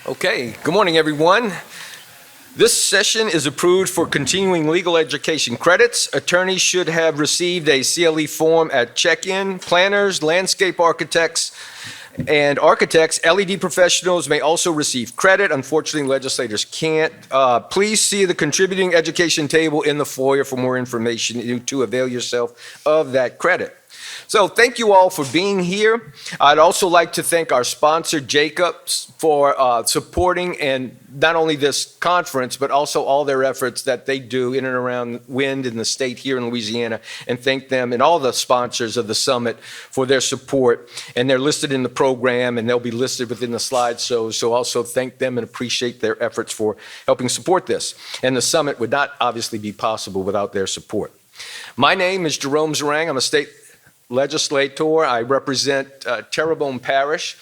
Okay, good morning, everyone. This session is approved for continuing legal education credits. Attorneys should have received a CLE form at check-in. Planners, landscape architects, and architects, LED professionals may also receive credit. Unfortunately, legislators can't. Please see the contributing education table in the foyer for more information to avail yourself of that credit. So thank you all for being here. I'd also like to thank our sponsor, Jacobs, for supporting and not only this conference, but also all their efforts that they do in and around wind in the state here in Louisiana, and thank them and all the sponsors of the summit for their support. And they're listed in the program, and they'll be listed within the slideshow. So also thank them and appreciate their efforts for helping support this. And the summit would not obviously be possible without their support. My name is Jerome Zarang. I'm a state legislator. I represent Terrebonne Parish,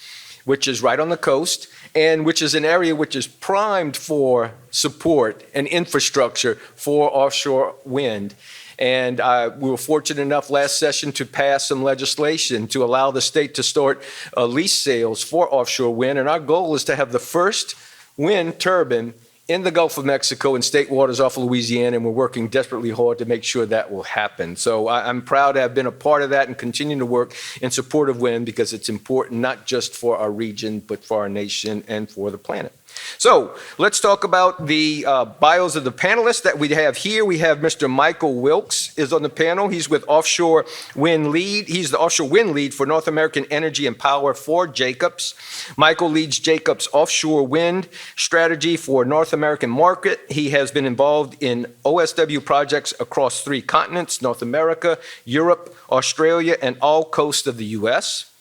which is right on the coast, and which is an area which is primed for support and infrastructure for offshore wind. And we were fortunate enough last session to pass some legislation to allow the state to start lease sales for offshore wind. And our goal is to have the first wind turbine in the Gulf of Mexico and state waters off of Louisiana, and we're working desperately hard to make sure that will happen. So I'm proud to have been a part of that and continue to work in support of wind, because it's important not just for our region, but for our nation and for the planet. So let's talk about the bios of the panelists that we have here. We have Mr. Michael Wilkes is on the panel. He's with Offshore Wind Lead. He's the Offshore Wind Lead for North American Energy and Power for Jacobs. Michael leads Jacobs' offshore wind strategy for North American market. He has been involved in OSW projects across 3 continents: North America, Europe, Australia, and all coasts of the U.S.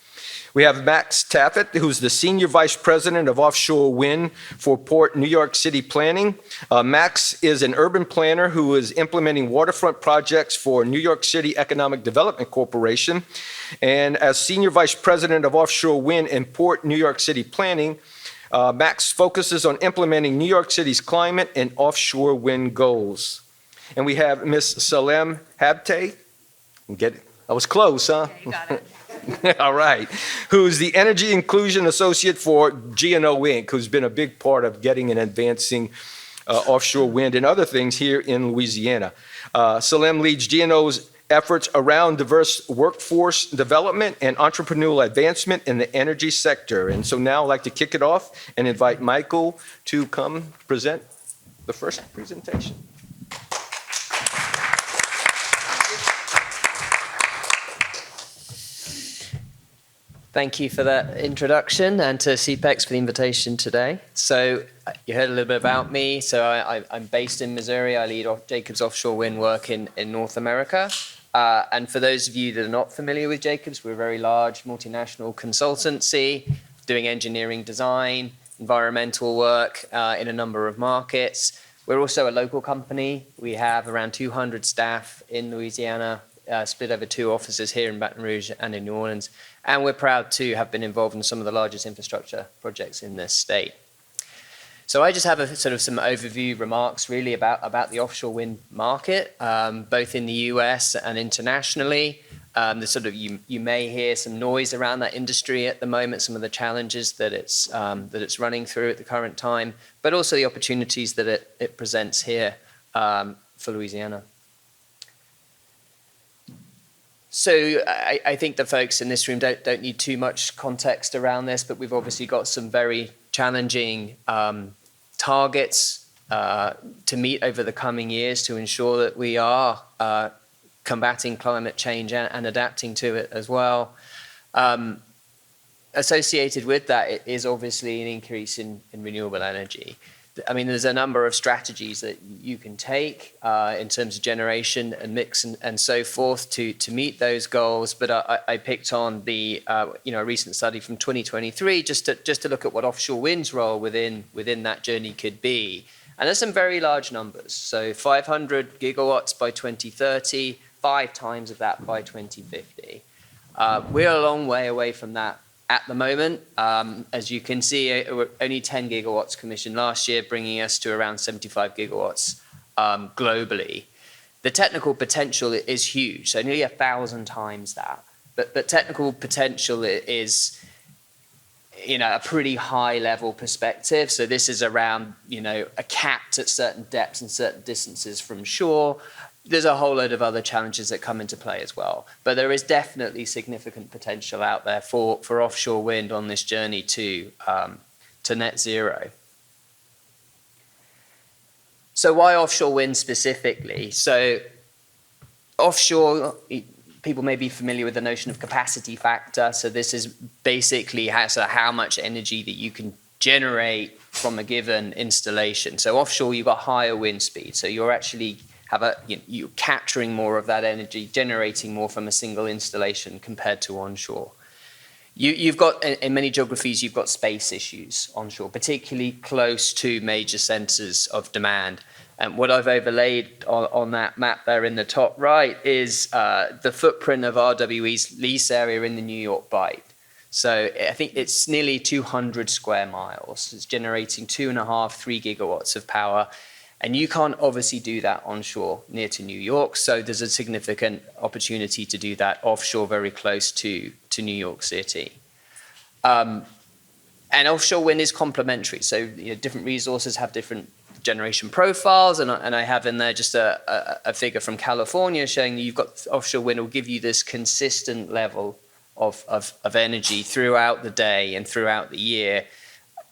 We have Max Taffet, who's the Senior Vice President of Offshore Wind for Port New York City Planning. Max is an urban planner who is implementing waterfront projects for New York City Economic Development Corporation. And as Senior Vice President of Offshore Wind and Port New York City Planning, Max focuses on implementing New York City's climate and offshore wind goals. And we have Ms. Salem Habte. I was close, huh? Yeah, you got it. All right. Who's the Energy Inclusion Associate for GNO Inc., who's been a big part of getting and advancing offshore wind and other things here in Louisiana. Salem leads GNO's efforts around diverse workforce development and entrepreneurial advancement in the energy sector. And so now I'd like to kick it off and invite Michael to come present the first presentation. Thank you for that introduction, and to CPEX for the invitation today. So you heard a little bit about me. So I'm based in Missouri. I lead Jacobs Offshore Wind work in North America. And for those of you that are not familiar with Jacobs, we're a very large multinational consultancy doing engineering design, environmental work in a number of markets. We're also a local company. We have around 200 staff in Louisiana, split over 2 offices here in Baton Rouge and in New Orleans. And we're proud to have been involved in some of the largest infrastructure projects in this state. So I just have a sort of some overview remarks really about the offshore wind market, both in the US and internationally. The sort of you may hear some noise around that industry at the moment, some of the challenges that it's running through at the current time, but also the opportunities that it presents here for Louisiana. So I think the folks in this room don't need too much context around this, but we've obviously got some very challenging targets to meet over the coming years to ensure that we are combating climate change and adapting to it as well. Associated with that is obviously an increase in renewable energy. I mean, there's a number of strategies that you can take in terms of generation and mix and so forth to meet those goals. But I picked on the a recent study from 2023 just to look at what offshore wind's role within that journey could be. And there's some very large numbers. So 500 gigawatts by 2030, 5 times of that by 2050. We're a long way away from that at the moment. As you can see, only 10 gigawatts commissioned last year, bringing us to around 75 gigawatts globally. The technical potential is huge, so nearly 1,000 times that. But technical potential is a pretty high level perspective. So this is around, a capped at certain depths and certain distances from shore. There's a whole load of other challenges that come into play as well. But there is definitely significant potential out there for offshore wind on this journey to net zero. So why offshore wind specifically? So offshore, people may be familiar with the notion of capacity factor. So this is basically how much energy that you can generate from a given installation. So offshore, you've got higher wind speed. So you're actually you're capturing more of that energy, generating more from a single installation compared to onshore. You've got, in many geographies, you've got space issues onshore, particularly close to major centers of demand. And what I've overlaid on that map there in the top right is the footprint of RWE's lease area in the New York Bight. So I think it's nearly 200 square miles. It's generating 2.5, 3 gigawatts of power. And you can't obviously do that onshore near to New York. So there's a significant opportunity to do that offshore very close to New York City. And offshore wind is complementary. So different resources have different generation profiles. And I have in there just a figure from California showing that you've got offshore wind will give you this consistent level of energy throughout the day and throughout the year.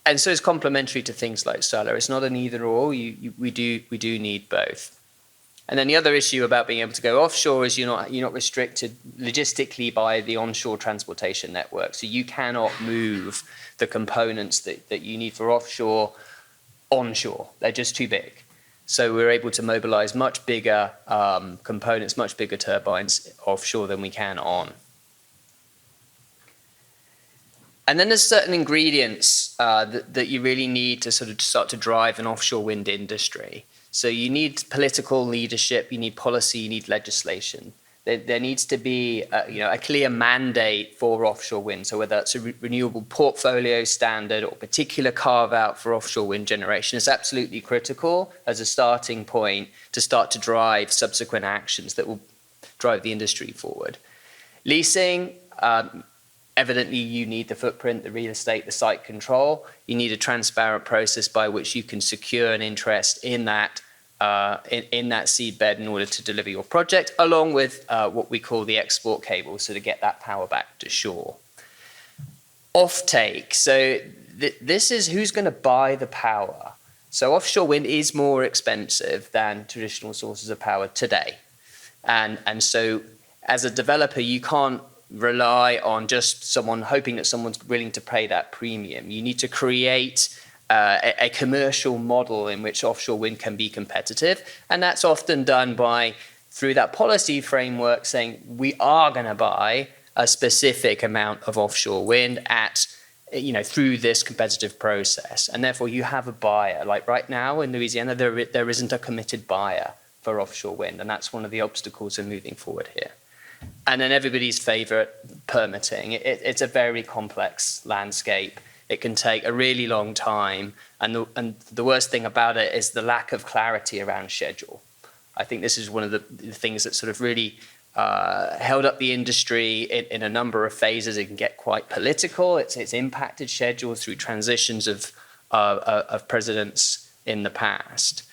And so it's complementary to things like solar. It's not an either or. We do need both. And then the other issue about being able to go offshore is you're not restricted logistically by the onshore transportation network. So you cannot move the components that you need for offshore onshore. They're just too big. So we're able to mobilize much bigger components, much bigger turbines offshore than we can on. And then there's certain ingredients that you really need to sort of start to drive an offshore wind industry. So you need political leadership, you need policy, you need legislation. There needs to be a clear mandate for offshore wind. So whether that's a renewable portfolio standard or particular carve out for offshore wind generation is absolutely critical as a starting point to start to drive subsequent actions that will drive the industry forward. Leasing, evidently, you need the footprint, the real estate, the site control. You need a transparent process by which you can secure an interest in that seedbed in order to deliver your project, along with what we call the export cable, so to get that power back to shore. Offtake. So this is who's going to buy the power. So offshore wind is more expensive than traditional sources of power today. And so as a developer, you can't rely on just hoping that someone's willing to pay that premium. You need to create a commercial model in which offshore wind can be competitive. And that's often done through that policy framework saying we are going to buy a specific amount of offshore wind through this competitive process. And therefore you have a buyer. Like right now in Louisiana, there isn't a committed buyer for offshore wind. And that's one of the obstacles in moving forward here. And then everybody's favorite, permitting. It's a very complex landscape. It can take a really long time. And the worst thing about it is the lack of clarity around schedule. I think this is one of the things that sort of really held up the industry in a number of phases. It can get quite political. It's impacted schedules through transitions of presidents in the past.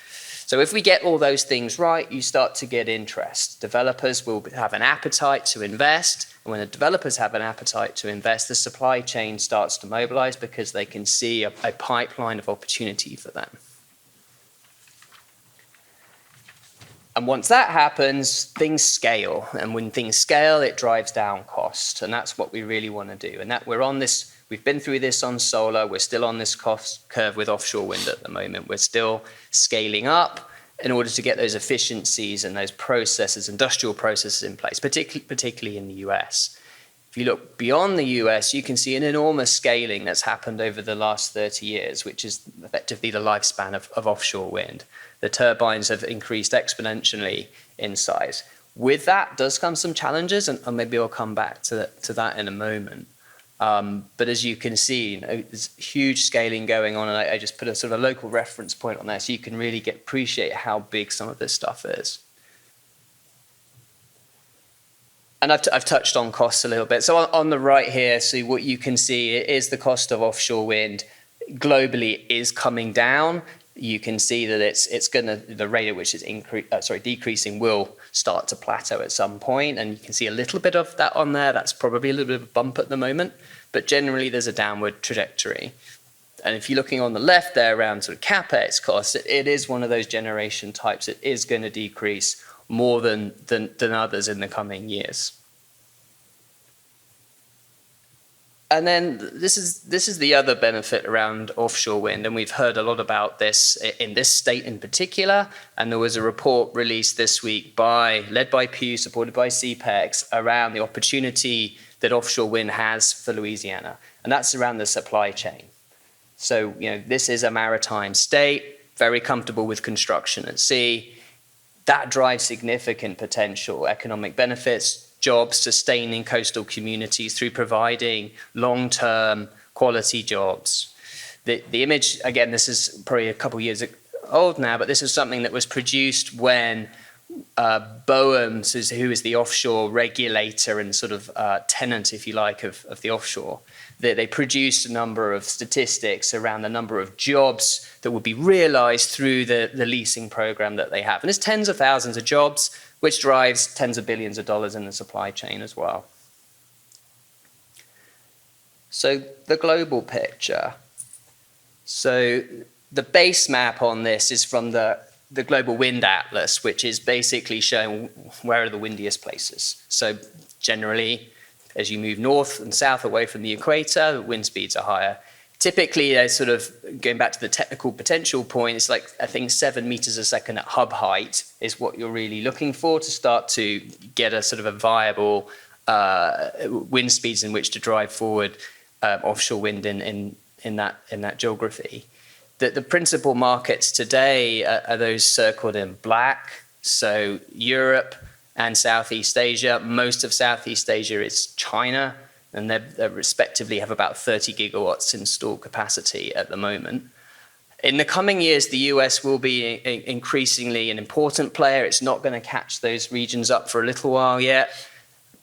So if we get all those things right, you start to get interest. Developers will have an appetite to invest. And when the developers have an appetite to invest, the supply chain starts to mobilize because they can see a pipeline of opportunity for them. And once that happens, things scale. And when things scale, it drives down cost. And that's what we really want to do. And that we've been through this on solar. We're still on this cost curve with offshore wind at the moment. We're still scaling up in order to get those efficiencies and those processes, industrial processes in place, particularly in the US. If you look beyond the US, you can see an enormous scaling that's happened over the last 30 years, which is effectively the lifespan of offshore wind. The turbines have increased exponentially in size. With that does come some challenges, and maybe I'll come back to that in a moment. But as you can see, there's huge scaling going on, and I just put a sort of a local reference point on there so you can really appreciate how big some of this stuff is. And I've touched on costs a little bit. So on the right here, so what you can see is the cost of offshore wind globally is coming down. You can see that the rate at which it's decreasing will start to plateau at some point, and you can see a little bit of that on there. That's probably a little bit of a bump at the moment, but generally there's a downward trajectory. And if you're looking on the left there around sort of capex costs, it is one of those generation types. It is going to decrease more than others in the coming years. And then this is the other benefit around offshore wind, and we've heard a lot about this in this state in particular. And there was a report released this week led by Pew, supported by CPEX, around the opportunity that offshore wind has for Louisiana, and that's around the supply chain. So, this is a maritime state, very comfortable with construction at sea. That drives significant potential economic benefits, jobs, sustaining coastal communities through providing long-term quality jobs. The image, again, this is probably a couple years old now, but this is something that was produced when BOEM, who is the offshore regulator and sort of tenant, if you like, of the offshore, they produced a number of statistics around the number of jobs that would be realized through the leasing program that they have. And it's tens of thousands of jobs, which drives tens of billions of dollars in the supply chain as well. So the global picture. So the base map on this is from the Global Wind Atlas, which is basically showing where are the windiest places. So generally, as you move north and south away from the equator, the wind speeds are higher. Typically, sort of going back to the technical potential point, it's like, I think 7 meters a second at hub height is what you're really looking for to start to get a sort of a viable wind speeds in which to drive forward offshore wind in that geography. The principal markets today are those circled in black. So Europe and Southeast Asia. Most of Southeast Asia is China, and they respectively have about 30 gigawatts installed capacity at the moment. In the coming years, the US will be increasingly an important player. It's not going to catch those regions up for a little while yet.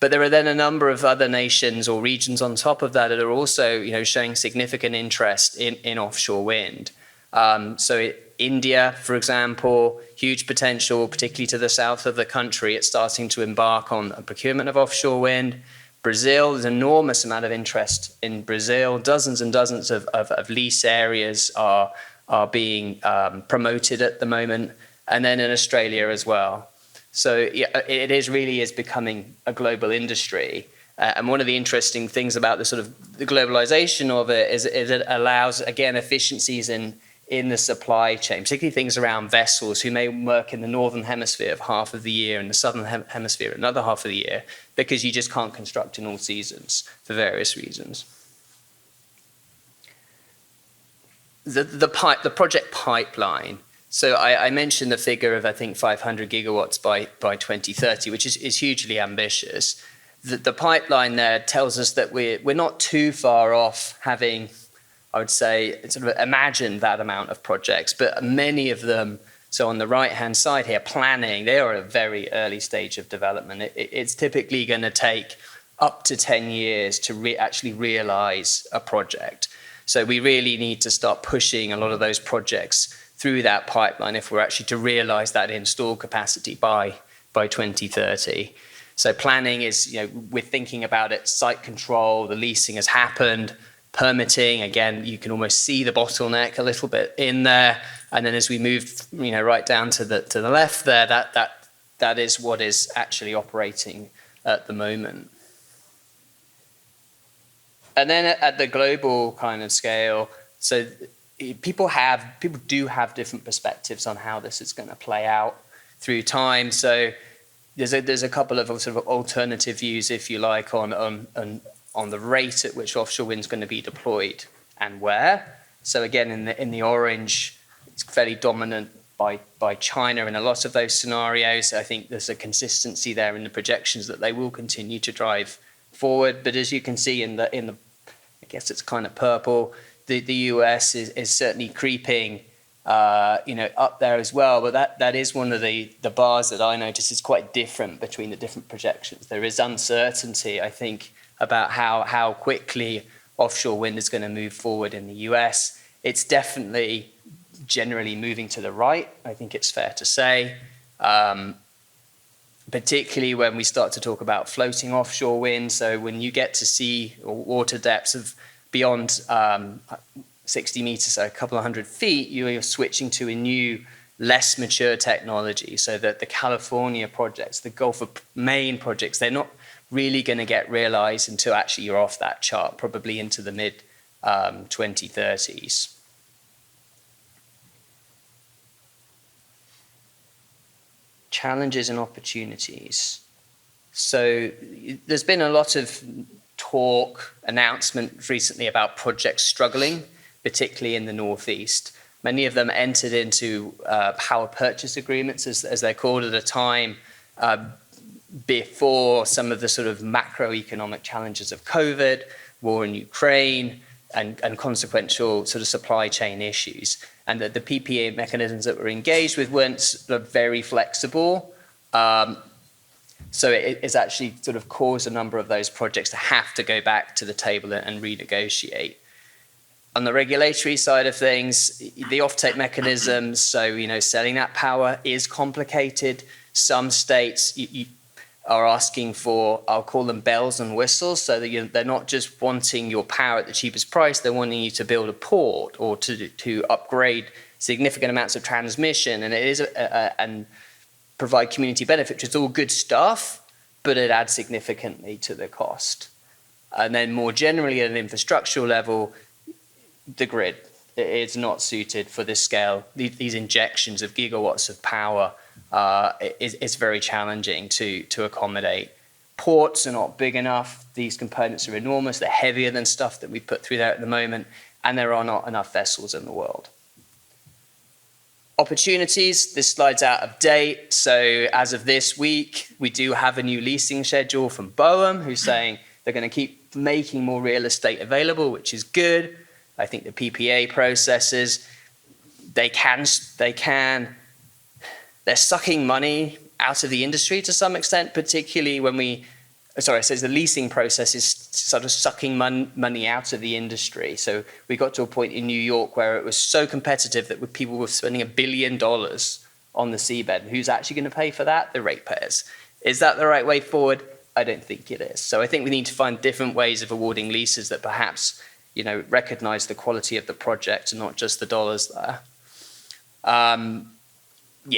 But there are then a number of other nations or regions on top of that are also, showing significant interest in offshore wind. So India, for example, huge potential, particularly to the south of the country. It's starting to embark on a procurement of offshore wind. Brazil, there's an enormous amount of interest in Brazil. Dozens and dozens of lease areas are being promoted at the moment. And then in Australia as well. So it really is becoming a global industry. And one of the interesting things about the globalization of it is it allows, again, efficiencies in the supply chain, particularly things around vessels who may work in the northern hemisphere of half of the year and the southern hemisphere another half of the year, because you just can't construct in all seasons for various reasons. The project pipeline. So I mentioned the figure of, I think, 500 gigawatts by 2030, which is hugely ambitious. The pipeline there tells us that we're not too far off having, I would say, sort of imagine that amount of projects, but many of them, so on the right-hand side here, planning, they are at a very early stage of development. It's typically going to take up to 10 years to actually realize a project. So we really need to start pushing a lot of those projects through that pipeline if we're actually to realize that installed capacity by 2030. So planning is, we're thinking about it, site control, the leasing has happened. Permitting, again, you can almost see the bottleneck a little bit in there. And then as we move, right down to the left there, that is what is actually operating at the moment. And then at the global kind of scale, so people do have different perspectives on how this is going to play out through time. So there's a couple of sort of alternative views, if you like, on the rate at which offshore wind is going to be deployed and where. So again, in the orange, it's fairly dominant by China in a lot of those scenarios. I think there's a consistency there in the projections that they will continue to drive forward. But as you can see in the I guess it's kind of purple, the US is certainly creeping up there as well. But that is one of the bars that I notice is quite different between the different projections. There is uncertainty, I think, about how quickly offshore wind is going to move forward in the US. It's definitely generally moving to the right, I think it's fair to say, particularly when we start to talk about floating offshore wind. So when you get to sea or water depths of beyond 60 meters, so a couple of 100 feet, you're switching to a new, less mature technology. So that the California projects, the Gulf of Maine projects, they're not really going to get realized until actually you're off that chart, probably into the mid 2030s. Challenges and opportunities. So there's been a lot of talk, announcement recently about projects struggling, particularly in the Northeast. Many of them entered into power purchase agreements, as they're called, at a time before some of the sort of macroeconomic challenges of COVID, war in Ukraine, and consequential sort of supply chain issues. And that the PPA mechanisms that were engaged with weren't sort of very flexible. So it's actually sort of caused a number of those projects to have to go back to the table and renegotiate. On the regulatory side of things, the offtake mechanisms, so selling that power is complicated. Some states are asking for, I'll call them bells and whistles, so that they're not just wanting your power at the cheapest price, they're wanting you to build a port or to upgrade significant amounts of transmission, and and provide community benefit, which is all good stuff, but it adds significantly to the cost. And then more generally at an infrastructural level, the grid is not suited for this scale. These injections of gigawatts of power is very challenging to accommodate. Ports are not big enough. These components are enormous. They're heavier than stuff that we put through there at the moment, and there are not enough vessels in the world. Opportunities, this slide's out of date. So as of this week, we do have a new leasing schedule from BOEM, who's saying they're going to keep making more real estate available, which is good. I think the PPA processes, they're sucking money out of the industry to some extent, particularly when the leasing process is sort of sucking money out of the industry. So we got to a point in New York where it was so competitive that people were spending $1 billion on the seabed. And who's actually going to pay for that? The ratepayers. Is that the right way forward? I don't think it is. So I think we need to find different ways of awarding leases that perhaps recognize the quality of the project and not just the dollars there.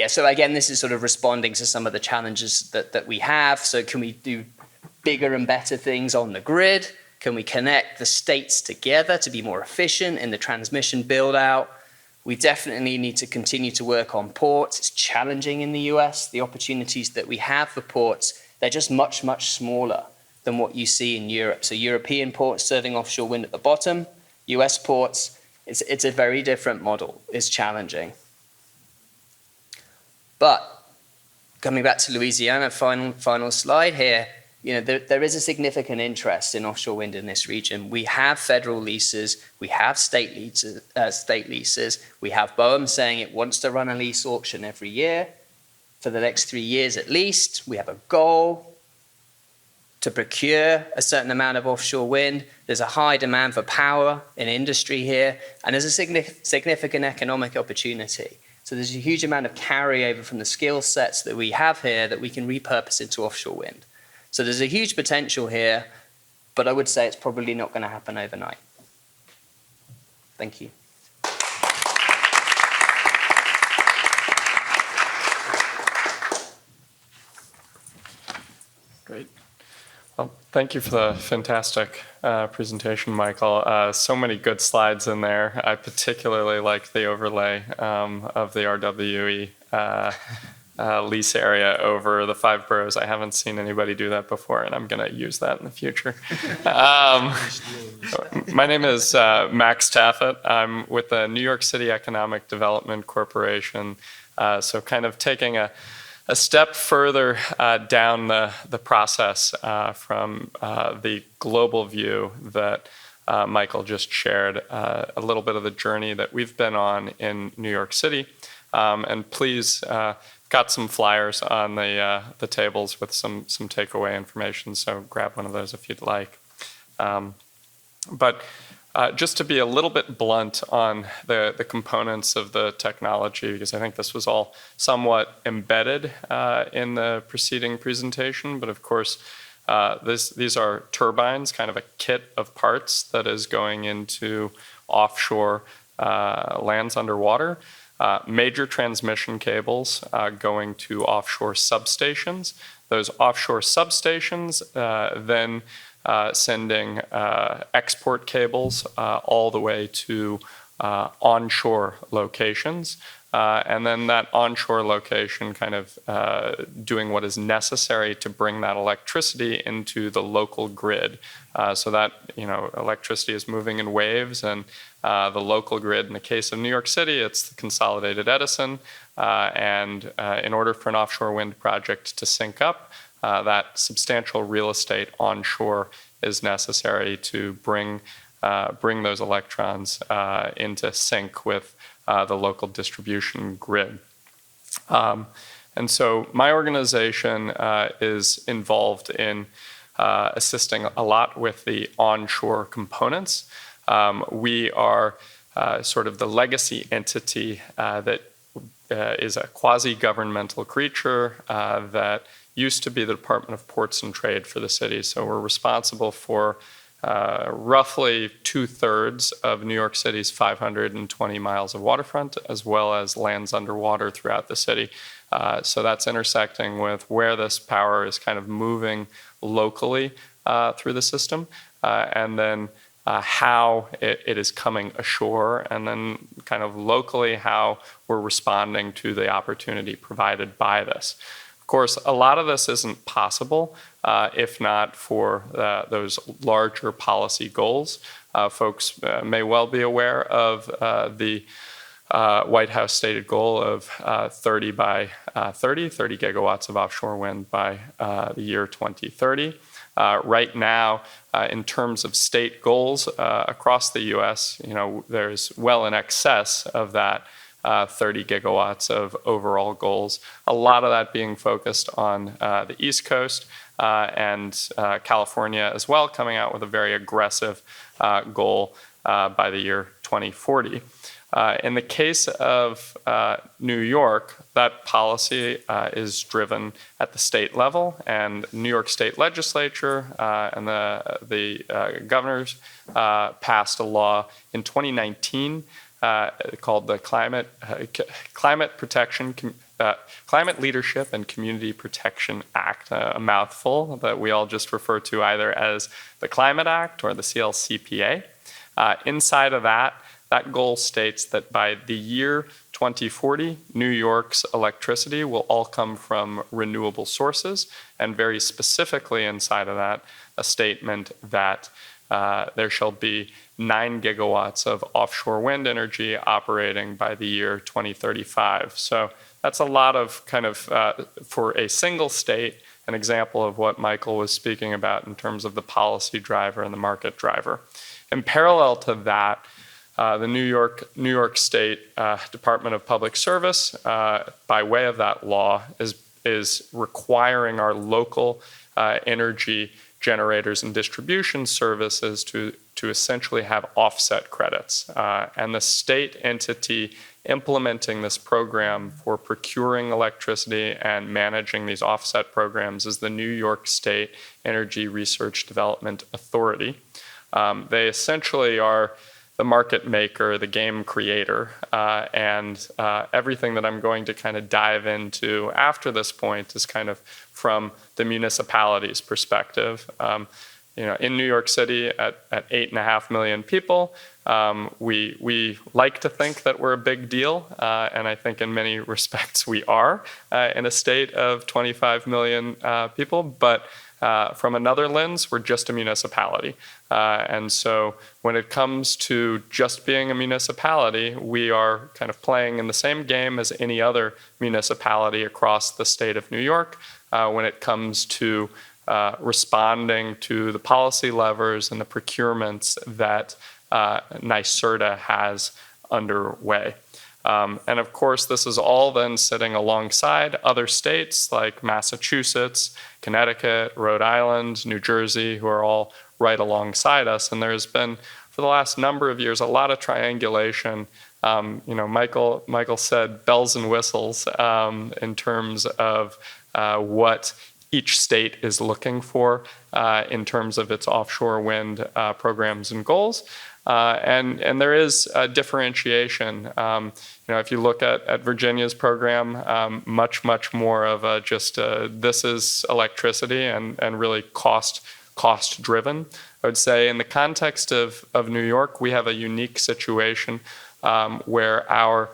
So again, this is sort of responding to some of the challenges that we have. So can we do bigger and better things on the grid? Can we connect the states together to be more efficient in the transmission build out? We definitely need to continue to work on ports. It's challenging in the US. The opportunities that we have for ports, they're just much, much smaller than what you see in Europe. So European ports serving offshore wind at the bottom, US ports, it's a very different model. It's challenging. But coming back to Louisiana, final slide here, there is a significant interest in offshore wind in this region. We have federal leases, we have state leases, we have BOEM saying it wants to run a lease auction every year for the next 3 years at least. We have a goal to procure a certain amount of offshore wind. There's a high demand for power in industry here, and there's a significant economic opportunity. So there's a huge amount of carryover from the skill sets that we have here that we can repurpose into offshore wind. So there's a huge potential here, but I would say it's probably not going to happen overnight. Thank you. Great. Well, thank you for the fantastic presentation, Michael. So many good slides in there. I particularly like the overlay of the RWE lease area over the 5 boroughs. I haven't seen anybody do that before, and I'm going to use that in the future. My name is Max Taffet. I'm with the New York City Economic Development Corporation. So kind of taking a step further down the process from the global view that Michael just shared a little bit of the journey that we've been on in New York City. And please, got some flyers on the tables with some takeaway information, so grab one of those if you'd like. But just to be a little bit blunt on the components of the technology, because I think this was all somewhat embedded in the preceding presentation, but of course, these are turbines, kind of a kit of parts that is going into offshore lands underwater. Major transmission cables going to offshore substations. Those offshore substations then sending export cables all the way to onshore locations. And then that onshore location kind of doing what is necessary to bring that electricity into the local grid. So that, electricity is moving in waves, and the local grid, in the case of New York City, it's the Consolidated Edison. And in order for an offshore wind project to sync up, that substantial real estate onshore is necessary to bring those electrons into sync with the local distribution grid. And so my organization is involved in assisting a lot with the onshore components. We are sort of the legacy entity that is a quasi-governmental creature that used to be the Department of Ports and Trade for the city. So we're responsible for roughly 2/3 of New York City's 520 miles of waterfront, as well as lands underwater throughout the city. So that's intersecting with where this power is kind of moving locally through the system, and then how it is coming ashore, and then kind of locally how we're responding to the opportunity provided by this. Of course, a lot of this isn't possible if not for those larger policy goals. Folks may well be aware of the White House stated goal of 30 gigawatts of offshore wind by the year 2030. Right now, in terms of state goals across the U.S., there's well in excess of that 30 gigawatts of overall goals. A lot of that being focused on the East Coast and California as well, coming out with a very aggressive goal by the year 2040. In the case of New York, that policy is driven at the state level, and New York State Legislature and the governors passed a law in 2019 called the Climate Leadership and Community Protection Act, a mouthful that we all just refer to either as the Climate Act or the CLCPA. Inside of that goal states that by the year 2040, New York's electricity will all come from renewable sources, and very specifically inside of that, a statement that there shall be 9 gigawatts of offshore wind energy operating by the year 2035. So that's a lot of kind of, for a single state, an example of what Michael was speaking about in terms of the policy driver and the market driver. In parallel to that, the New York State Department of Public Service, by way of that law, is requiring our local energy generators and distribution services to essentially have offset credits. And the state entity implementing this program for procuring electricity and managing these offset programs is the New York State Energy Research Development Authority. They essentially are the market maker, the game creator, and everything that I'm going to kind of dive into after this point is kind of from the municipality's perspective. In New York City, at 8.5 million people, we like to think that we're a big deal, and I think in many respects we are in a state of 25 million people, but from another lens, we're just a municipality. And so when it comes to just being a municipality, we are kind of playing in the same game as any other municipality across the state of New York when it comes to responding to the policy levers and the procurements that NYSERDA has underway. And of course, this is all then sitting alongside other states like Massachusetts, Connecticut, Rhode Island, New Jersey, who are all right alongside us. And there's been, for the last number of years, a lot of triangulation. Michael said bells and whistles in terms of what each state is looking for in terms of its offshore wind programs and goals. And there is a differentiation. If you look at Virginia's program, much more of this is electricity and really cost driven. I would say in the context of New York, we have a unique situation where our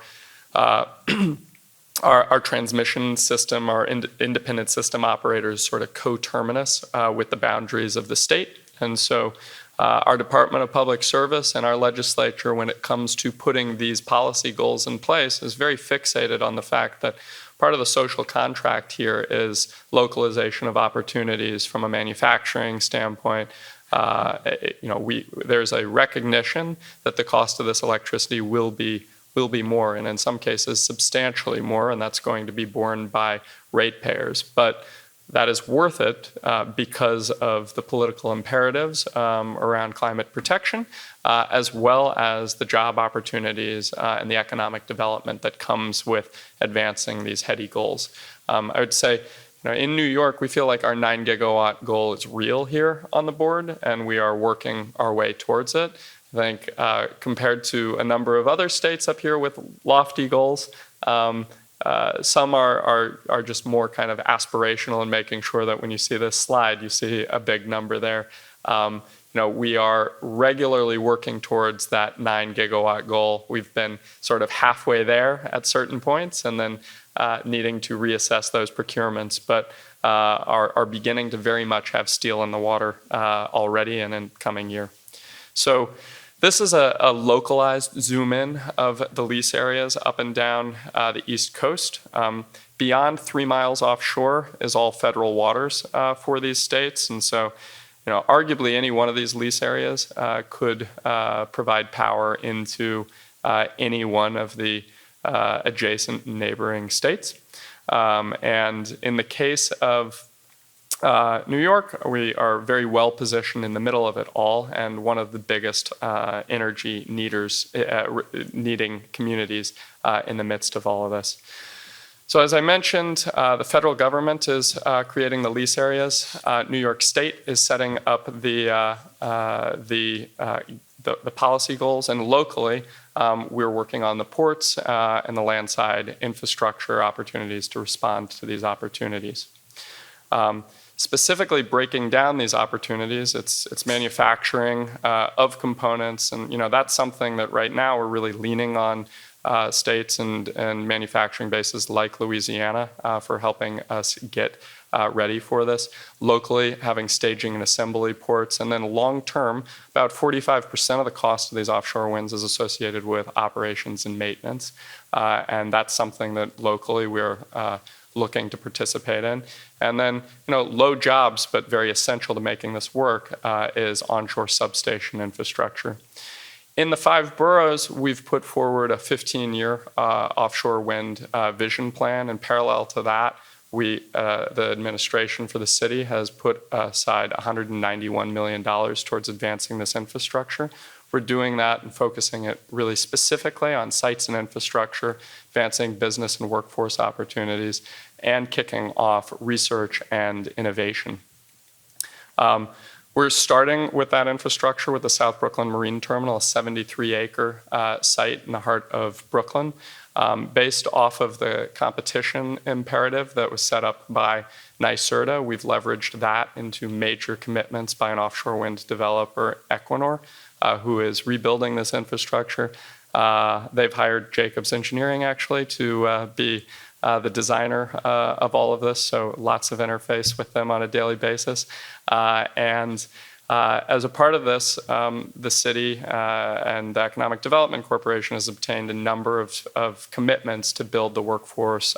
transmission system, our independent system operators sort of coterminous with the boundaries of the state. And so our Department of Public Service and our legislature, when it comes to putting these policy goals in place, is very fixated on the fact that part of the social contract here is localization of opportunities from a manufacturing standpoint. There's a recognition that the cost of this electricity will be more, and in some cases substantially more, and that's going to be borne by ratepayers. But that is worth it because of the political imperatives around climate protection, as well as the job opportunities and the economic development that comes with advancing these heady goals. I would say, in New York, we feel like our 9 gigawatt goal is real here on the board, and we are working our way towards it. I think compared to a number of other states up here with lofty goals, some are just more kind of aspirational in making sure that when you see this slide, you see a big number there. We are regularly working towards that 9 gigawatt goal. We've been sort of halfway there at certain points and then needing to reassess those procurements, but are beginning to very much have steel in the water already and in coming year. So this is a localized zoom in of the lease areas up and down the East Coast. Beyond 3 miles offshore is all federal waters for these states. And so, arguably any one of these lease areas could provide power into any one of the adjacent neighboring states. And in the case of New York, we are very well positioned in the middle of it all, and one of the biggest energy needing communities in the midst of all of this. So as I mentioned, the federal government is creating the lease areas. New York State is setting up the policy goals, and locally, we're working on the ports and the landside infrastructure opportunities to respond to these opportunities. Specifically breaking down these opportunities, it's manufacturing of components, and that's something that right now we're really leaning on states and manufacturing bases like Louisiana for helping us get ready for this. Locally, having staging and assembly ports, and then long term, about 45% of the cost of these offshore winds is associated with operations and maintenance, and that's something that locally we're looking to participate in. And then, low jobs, but very essential to making this work, is onshore substation infrastructure. In the 5 boroughs, we've put forward a 15-year offshore wind vision plan. And parallel to that, the administration for the city has put aside $191 million towards advancing this infrastructure. We're doing that and focusing it really specifically on sites and infrastructure, advancing business and workforce opportunities, and kicking off research and innovation. We're starting with that infrastructure with the South Brooklyn Marine Terminal, a 73-acre site in the heart of Brooklyn, based off of the competition imperative that was set up by NYSERDA. We've leveraged that into major commitments by an offshore wind developer, Equinor, who is rebuilding this infrastructure. They've hired Jacobs Engineering, actually, to be the designer of all of this, so lots of interface with them on a daily basis. And as a part of this, the city and the Economic Development Corporation has obtained a number of commitments to build the workforce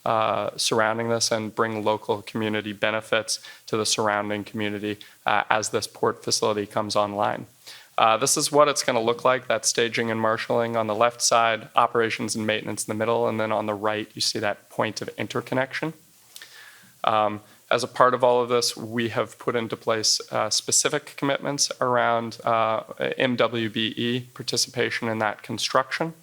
surrounding this and bring local community benefits to the surrounding community as this port facility comes online. This is what it's going to look like. That's staging and marshaling on the left side, operations and maintenance in the middle, and then on the right, you see that point of interconnection. As a part of all of this, we have put into place specific commitments around MWBE participation in that construction.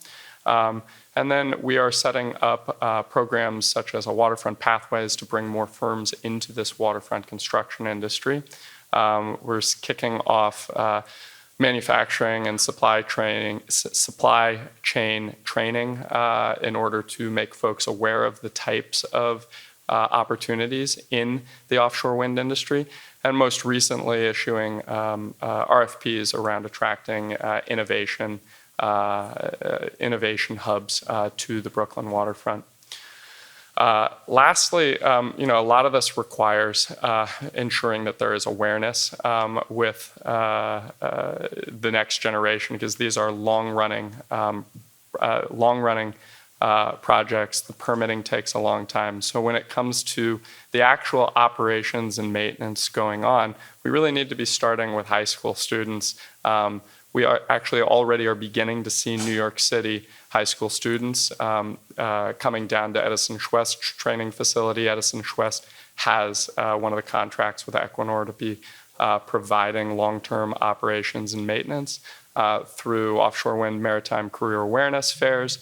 And then we are setting up programs such as a waterfront pathways to bring more firms into this waterfront construction industry. We're kicking off manufacturing and supply chain training in order to make folks aware of the types of opportunities in the offshore wind industry, and most recently issuing RFPs around attracting innovation hubs to the Brooklyn waterfront. Lastly, a lot of this requires ensuring that there is awareness with the next generation, because these are long-running projects. The permitting takes a long time. So when it comes to the actual operations and maintenance going on, we really need to be starting with high school students. We are actually already beginning to see New York City high school students coming down to Edison Schwest training facility. Edison Schwest has one of the contracts with Equinor to be providing long-term operations and maintenance through offshore wind maritime career awareness fairs,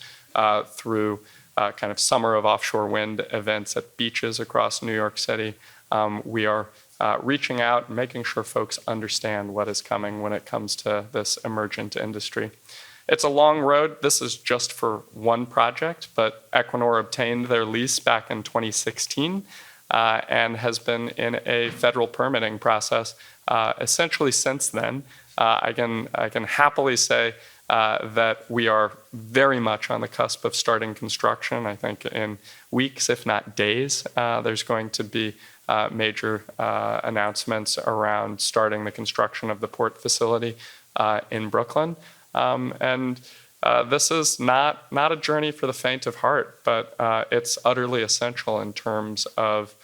through kind of summer of offshore wind events at beaches across New York City. We are reaching out and making sure folks understand what is coming when it comes to this emergent industry. It's a long road. This is just for one project, but Equinor obtained their lease back in 2016 and has been in a federal permitting process essentially since then. I can happily say that we are very much on the cusp of starting construction. I think in weeks, if not days, there's going to be major announcements around starting the construction of the port facility in Brooklyn. This is not a journey for the faint of heart, but it's utterly essential in terms of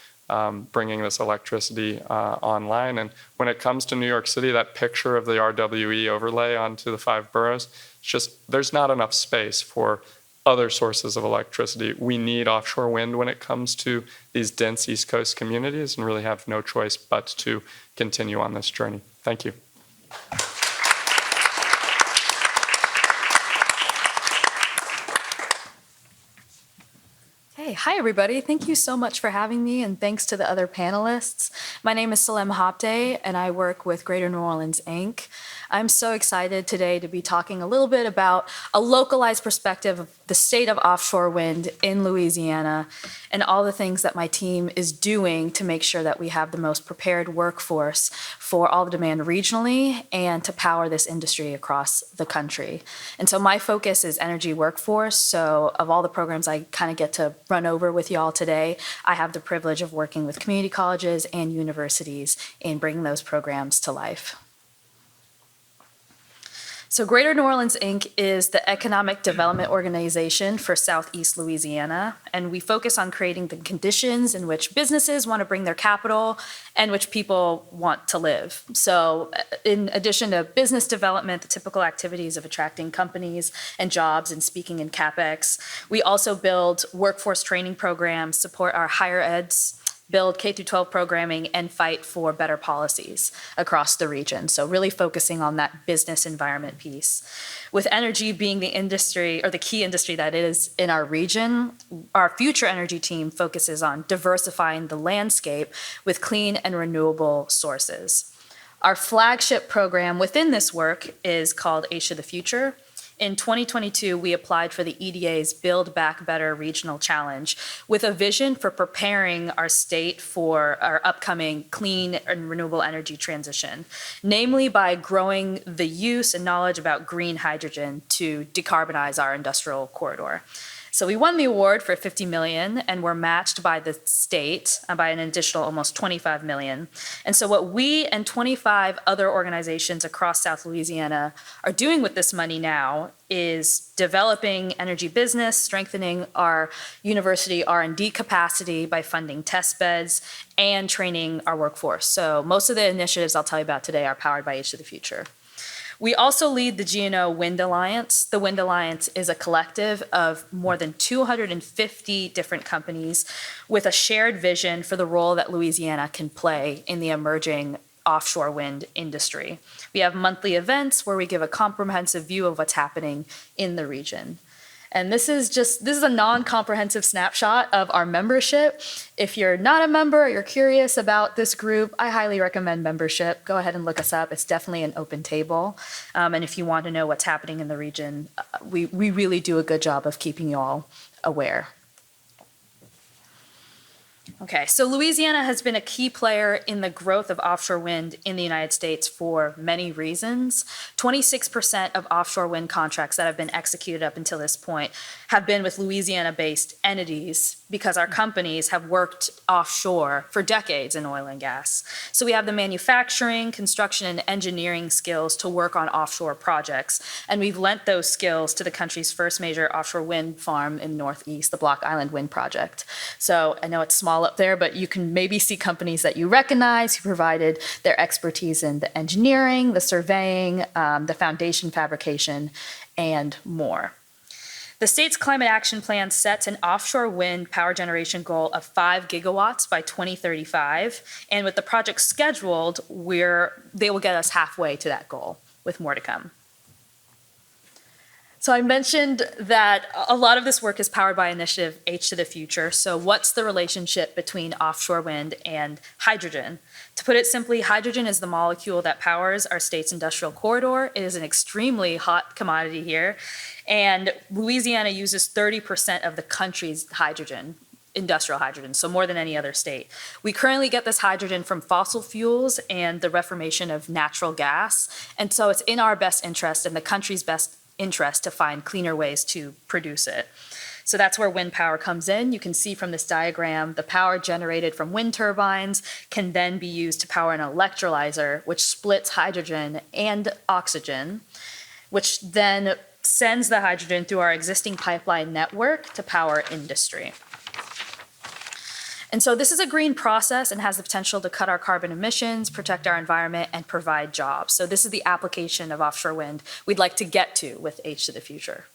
bringing this electricity online. And when it comes to New York City, that picture of the RWE overlay onto the 5 boroughs, it's just, there's not enough space for other sources of electricity. We need offshore wind when it comes to these dense East Coast communities, and really have no choice but to continue on this journey. Thank you. Hey, hi everybody. Thank you so much for having me, and thanks to the other panelists. My name is Salem Hopday, and I work with Greater New Orleans, Inc. I'm so excited today to be talking a little bit about a localized perspective of the state of offshore wind in Louisiana and all the things that my team is doing to make sure that we have the most prepared workforce for all the demand regionally and to power this industry across the country. And so my focus is energy workforce. So of all the programs I kind of get to run over with y'all today, I have the privilege of working with community colleges and universities in bringing those programs to life. So Greater New Orleans, Inc. is the economic development organization for Southeast Louisiana, and we focus on creating the conditions in which businesses want to bring their capital and which people want to live. So in addition to business development, the typical activities of attracting companies and jobs and speaking in CapEx, we also build workforce training programs, support our higher eds, build K-12 programming, and fight for better policies across the region. So really focusing on that business environment piece. With energy being the industry, or the key industry that is in our region, our future energy team focuses on diversifying the landscape with clean and renewable sources. Our flagship program within this work is called Asia the Future. In 2022, we applied for the EDA's Build Back Better Regional Challenge with a vision for preparing our state for our upcoming clean and renewable energy transition, namely by growing the use and knowledge about green hydrogen to decarbonize our industrial corridor. So we won the award for $50 million, and we're matched by the state by an additional almost $25 million. And so what we and 25 other organizations across South Louisiana are doing with this money now is developing energy business, strengthening our university R&D capacity by funding test beds, and training our workforce. So most of the initiatives I'll tell you about today are powered by H to the Future. We also lead the GNO Wind Alliance. The Wind Alliance is a collective of more than 250 different companies with a shared vision for the role that Louisiana can play in the emerging offshore wind industry. We have monthly events where we give a comprehensive view of what's happening in the region. And this is a non-comprehensive snapshot of our membership. If you're not a member or you're curious about this group, I highly recommend membership. Go ahead and look us up. It's definitely an open table. And if you want to know what's happening in the region, we really do a good job of keeping you all aware. Okay, so Louisiana has been a key player in the growth of offshore wind in the United States for many reasons. 26% of offshore wind contracts that have been executed up until this point have been with Louisiana-based entities because our companies have worked offshore for decades in oil and gas. So we have the manufacturing, construction, and engineering skills to work on offshore projects. And we've lent those skills to the country's first major offshore wind farm in Northeast, the Block Island Wind Project. So I know it's small up there, but you can maybe see companies that you recognize who provided their expertise in the engineering, the surveying, the foundation fabrication, and more. The state's climate action plan sets an offshore wind power generation goal of 5 gigawatts by 2035. And with the project scheduled, they will get us halfway to that goal, with more to come. So I mentioned that a lot of this work is powered by initiative H to the Future. So what's the relationship between offshore wind and hydrogen? To put it simply, hydrogen is the molecule that powers our state's industrial corridor. It is an extremely hot commodity here. And Louisiana uses 30% of the country's hydrogen, industrial hydrogen, so more than any other state. We currently get this hydrogen from fossil fuels and the reformation of natural gas. And so it's in our best interest and the country's best interest to find cleaner ways to produce it. So that's where wind power comes in. You can see from this diagram, the power generated from wind turbines can then be used to power an electrolyzer, which splits hydrogen and oxygen, which then sends the hydrogen through our existing pipeline network to power industry. And so this is a green process and has the potential to cut our carbon emissions, protect our environment, and provide jobs. So this is the application of offshore wind we'd like to get to with H to the Future.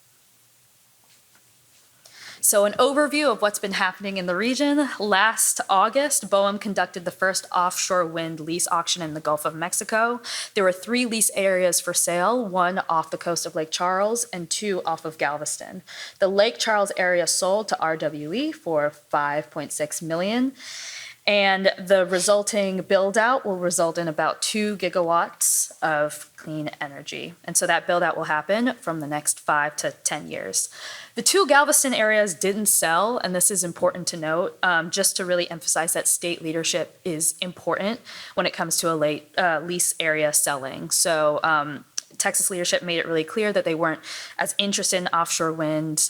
So an overview of what's been happening in the region. Last August, BOEM conducted the first offshore wind lease auction in the Gulf of Mexico. There were 3 lease areas for sale, 1 off the coast of Lake Charles and 2 off of Galveston. The Lake Charles area sold to RWE for $5.6 million. And the resulting build-out will result in about 2 gigawatts of clean energy. And so that build-out will happen from the next 5 to 10 years. The 2 Galveston areas didn't sell, and this is important to note, just to really emphasize that state leadership is important when it comes to a lease area selling. So Texas leadership made it really clear that they weren't as interested in offshore wind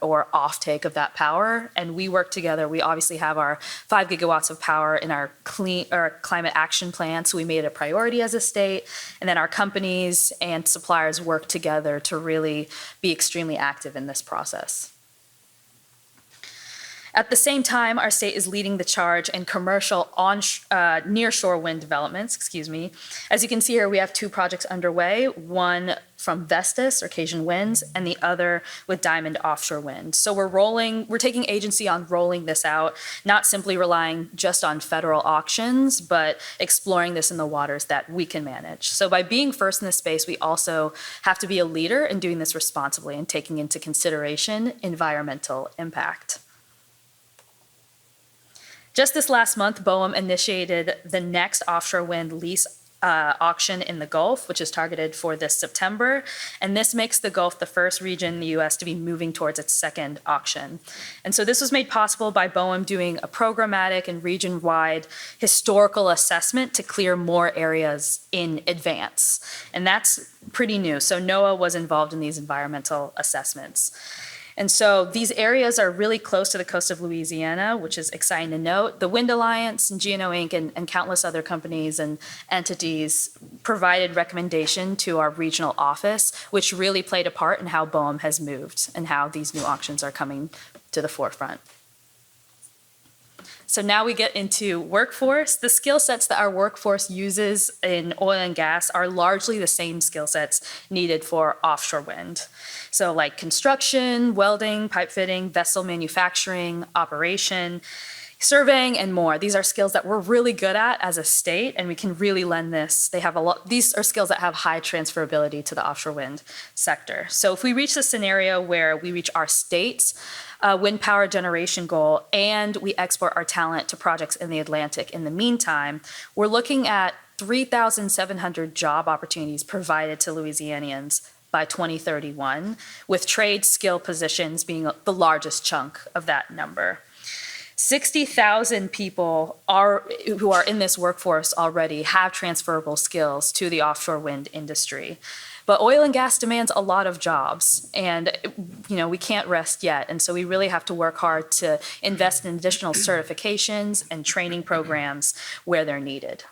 or offtake of that power. And we work together. We obviously have our 5 gigawatts of power in our climate action plan. So we made it a priority as a state. And then our companies and suppliers work together to really be extremely active in this process. At the same time, our state is leading the charge in commercial nearshore wind developments, As you can see here, we have 2 projects underway, one from Vestas or Cajun Winds, and the other with Diamond Offshore Wind. So we're taking agency on rolling this out, not simply relying just on federal auctions, but exploring this in the waters that we can manage. So by being first in this space, we also have to be a leader in doing this responsibly and taking into consideration environmental impact. Just this last month, BOEM initiated the next offshore wind lease auction in the Gulf, which is targeted for this September. And this makes the Gulf the first region in the U.S. to be moving towards its second auction. And so this was made possible by BOEM doing a programmatic and region-wide historical assessment to clear more areas in advance. And that's pretty new. So NOAA was involved in these environmental assessments. And so these areas are really close to the coast of Louisiana, which is exciting to note. The Wind Alliance and GNO Inc. and countless other companies and entities provided recommendation to our regional office, which really played a part in how BOEM has moved and how these new auctions are coming to the forefront. So now we get into workforce. The skill sets that our workforce uses in oil and gas are largely the same skill sets needed for offshore wind. So like construction, welding, pipe fitting, vessel manufacturing, operation, surveying, and more. These are skills that we're really good at as a state, and we can really lend this. These are skills that have high transferability to the offshore wind sector. So if we reach the scenario where we reach our state's wind power generation goal and we export our talent to projects in the Atlantic in the meantime, we're looking at 3,700 job opportunities provided to Louisianians by 2031, with trade skill positions being the largest chunk of that number. 60,000 people who are in this workforce already have transferable skills to the offshore wind industry. But oil and gas demands a lot of jobs, and we can't rest yet. And so we really have to work hard to invest in additional certifications and training programs where they're needed.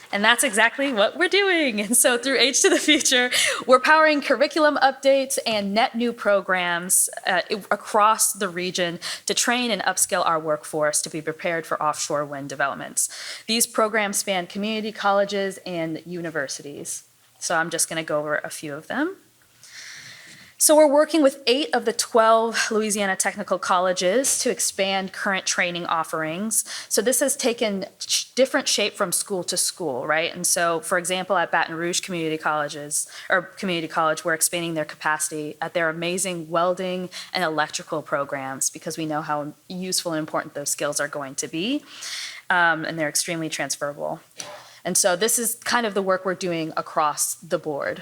And that's exactly what we're doing. And so through H to the Future, we're powering curriculum updates and net new programs across the region to train and upskill our workforce to be prepared for offshore wind developments. These programs span community colleges and universities. So I'm just going to go over a few of them. So we're working with 8 of the 12 Louisiana technical colleges to expand current training offerings. So this has taken different shape from school to school, right? And so, for example, at Baton Rouge Community College, we're expanding their capacity at their amazing welding and electrical programs because we know how useful and important those skills are going to be, and they're extremely transferable. And so this is kind of the work we're doing across the board.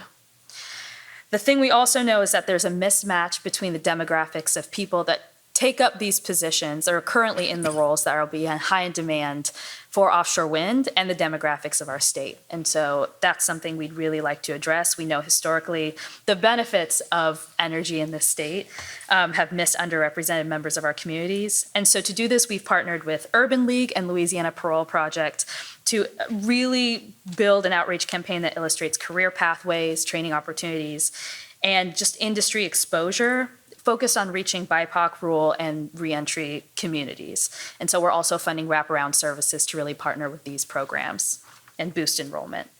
The thing we also know is that there's a mismatch between the demographics of people that take up these positions or are currently in the roles that will be high in demand for offshore wind and the demographics of our state. And so that's something we'd really like to address. We know historically the benefits of energy in this state have missed underrepresented members of our communities. And so to do this, we've partnered with Urban League and Louisiana Parole Project to really build an outreach campaign that illustrates career pathways, training opportunities, and just industry exposure focused on reaching BIPOC, rural, and reentry communities. And so we're also funding wraparound services to really partner with these programs and boost enrollment.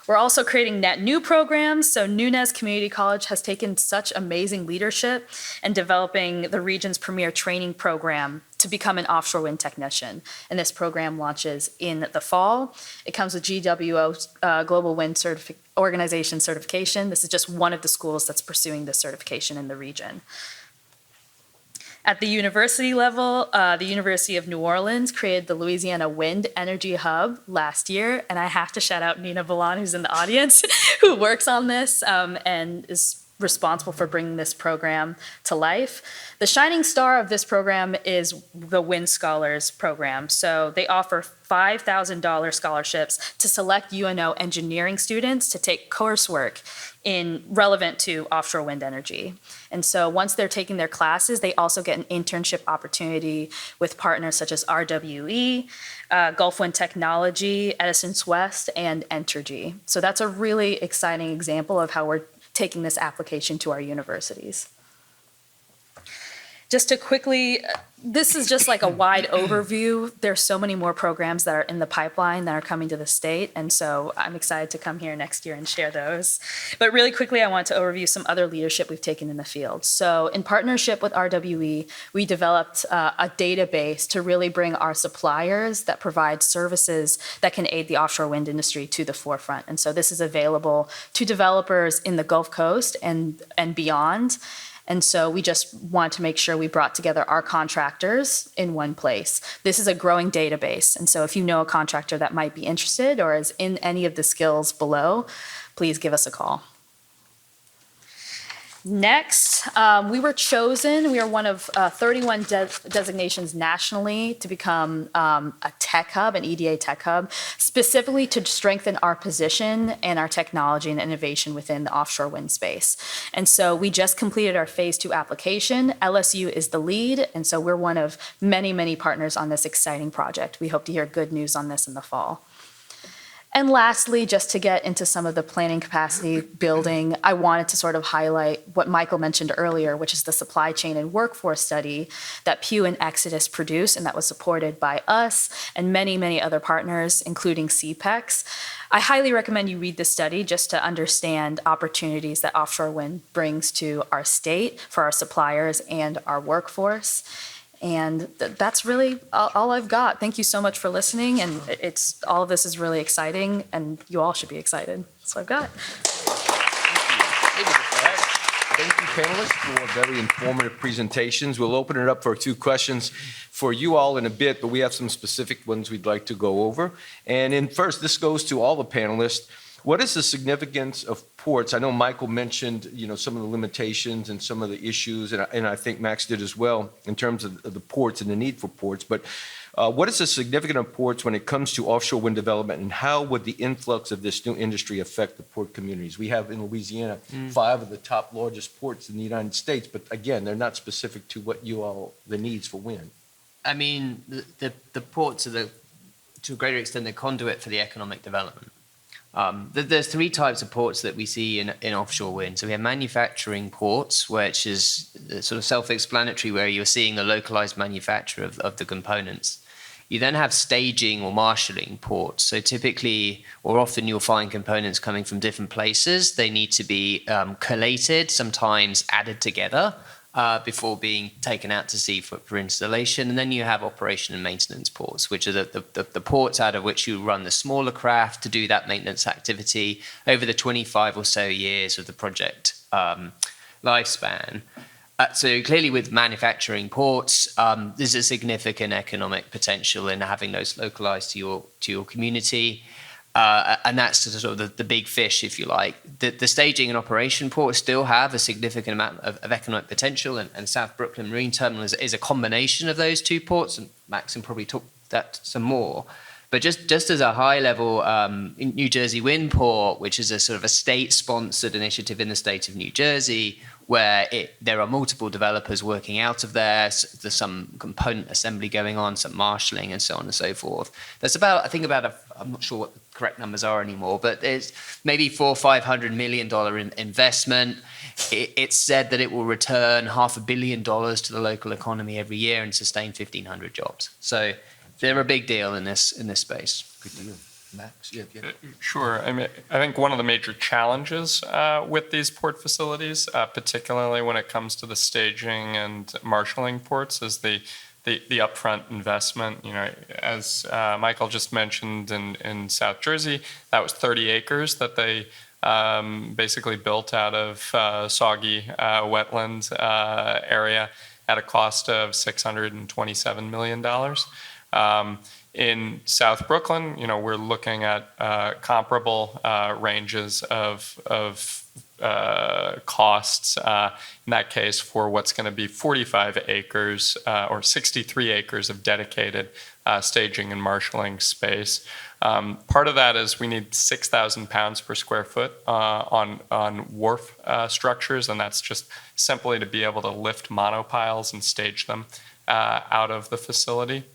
We're also creating net new programs. So Nunez Community College has taken such amazing leadership in developing the region's premier training program to become an offshore wind technician. And this program launches in the fall. It comes with GWO Global Wind Organization certification. This is just one of the schools that's pursuing this certification in the region. At the university level, the University of New Orleans created the Louisiana Wind Energy Hub last year, and I have to shout out Nina Balan, who's in the audience, who works on this and is responsible for bringing this program to life. The shining star of this program is the Wind Scholars program. So they offer $5,000 scholarships to select UNO engineering students to take coursework relevant to offshore wind energy. And so once they're taking their classes, they also get an internship opportunity with partners such as RWE, Gulf Wind Technology, Edison's West, and Entergy. So that's a really exciting example of how we're taking this application to our universities. Just to quickly, this is just like a wide overview. There's so many more programs that are in the pipeline that are coming to the state, and so I'm excited to come here next year and share those. But really quickly, I want to overview some other leadership we've taken in the field. So in partnership with RWE, we developed a database to really bring our suppliers that provide services that can aid the offshore wind industry to the forefront. And so this is available to developers in the Gulf Coast and beyond. And so we just want to make sure we brought together our contractors in one place. This is a growing database. And so if you know a contractor that might be interested or is in any of the skills below, please give us a call. Next, we were chosen, we are one of 31 designations nationally to become a tech hub, an EDA tech hub, specifically to strengthen our position and our technology and innovation within the offshore wind space. And so we just completed our phase 2 application. LSU is the lead, and so we're one of many, many partners on this exciting project. We hope to hear good news on this in the fall. And lastly, just to get into some of the planning capacity building, I wanted to sort of highlight what Michael mentioned earlier, which is the supply chain and workforce study that Pew and Exodus produced, and that was supported by us and many, many other partners, including CPEX. I highly recommend you read this study just to understand opportunities that offshore wind brings to our state, for our suppliers and our workforce. And that's really all I've got. Thank you so much for listening. And all of this is really exciting, and you all should be excited. That's what I've got. Thank you, panelists, for very informative presentations. We'll open it up for 2 questions for you all in a bit, but we have some specific ones we'd like to go over. And first, this goes to all the panelists. What is the significance of ports? I know Michael mentioned, some of the limitations and some of the issues, and I think Max did as well, in terms of the ports and the need for ports. But what is the significance of ports when it comes to offshore wind development, and how would the influx of this new industry affect the port communities? We have in Louisiana 5 of the top largest ports in the United States, but again, they're not specific to what the needs for wind. I mean, the ports are to a greater extent the conduit for the economic development. There's 3 types of ports that we see in offshore wind. So we have manufacturing ports, which is sort of self-explanatory, where you're seeing the localized manufacture of the components. You then have staging or marshalling ports. So typically, or often you'll find components coming from different places. They need to be collated, sometimes added together, before being taken out to sea for installation. And then you have operation and maintenance ports, which are the ports out of which you run the smaller craft to do that maintenance activity over the 25 or so years of the project lifespan. So clearly with manufacturing ports, there's a significant economic potential in having those localized to your community. And that's sort of the big fish, if you like. The staging and operation ports still have a significant amount of economic potential, and South Brooklyn Marine Terminal is a combination of those 2 ports, and Maxim probably talk that some more. But just as a high level, New Jersey Wind Port, which is a sort of a state-sponsored initiative in the state of New Jersey, where there are multiple developers working out of there. There's some component assembly going on, some marshalling, and so on and so forth. There's I'm not sure what the correct numbers are anymore, but it's maybe $400 or $500 million investment. It's said that it will return $500 million to the local economy every year and sustain 1,500 jobs. So they're a big deal in this space. Good deal. Max? Yeah. Sure. I mean, I think one of the major challenges with these port facilities, particularly when it comes to the staging and marshalling ports, is the upfront investment. As Michael just mentioned in South Jersey, that was 30 acres that they basically built out of soggy wetland area at a cost of $627 million. In South Brooklyn, we're looking at comparable ranges of costs, in that case, for what's going to be 45 acres or 63 acres of dedicated staging and marshalling space. Part of that is we need 6,000 pounds per square foot on wharf structures, and that's just simply to be able to lift monopiles and stage them out of the facility.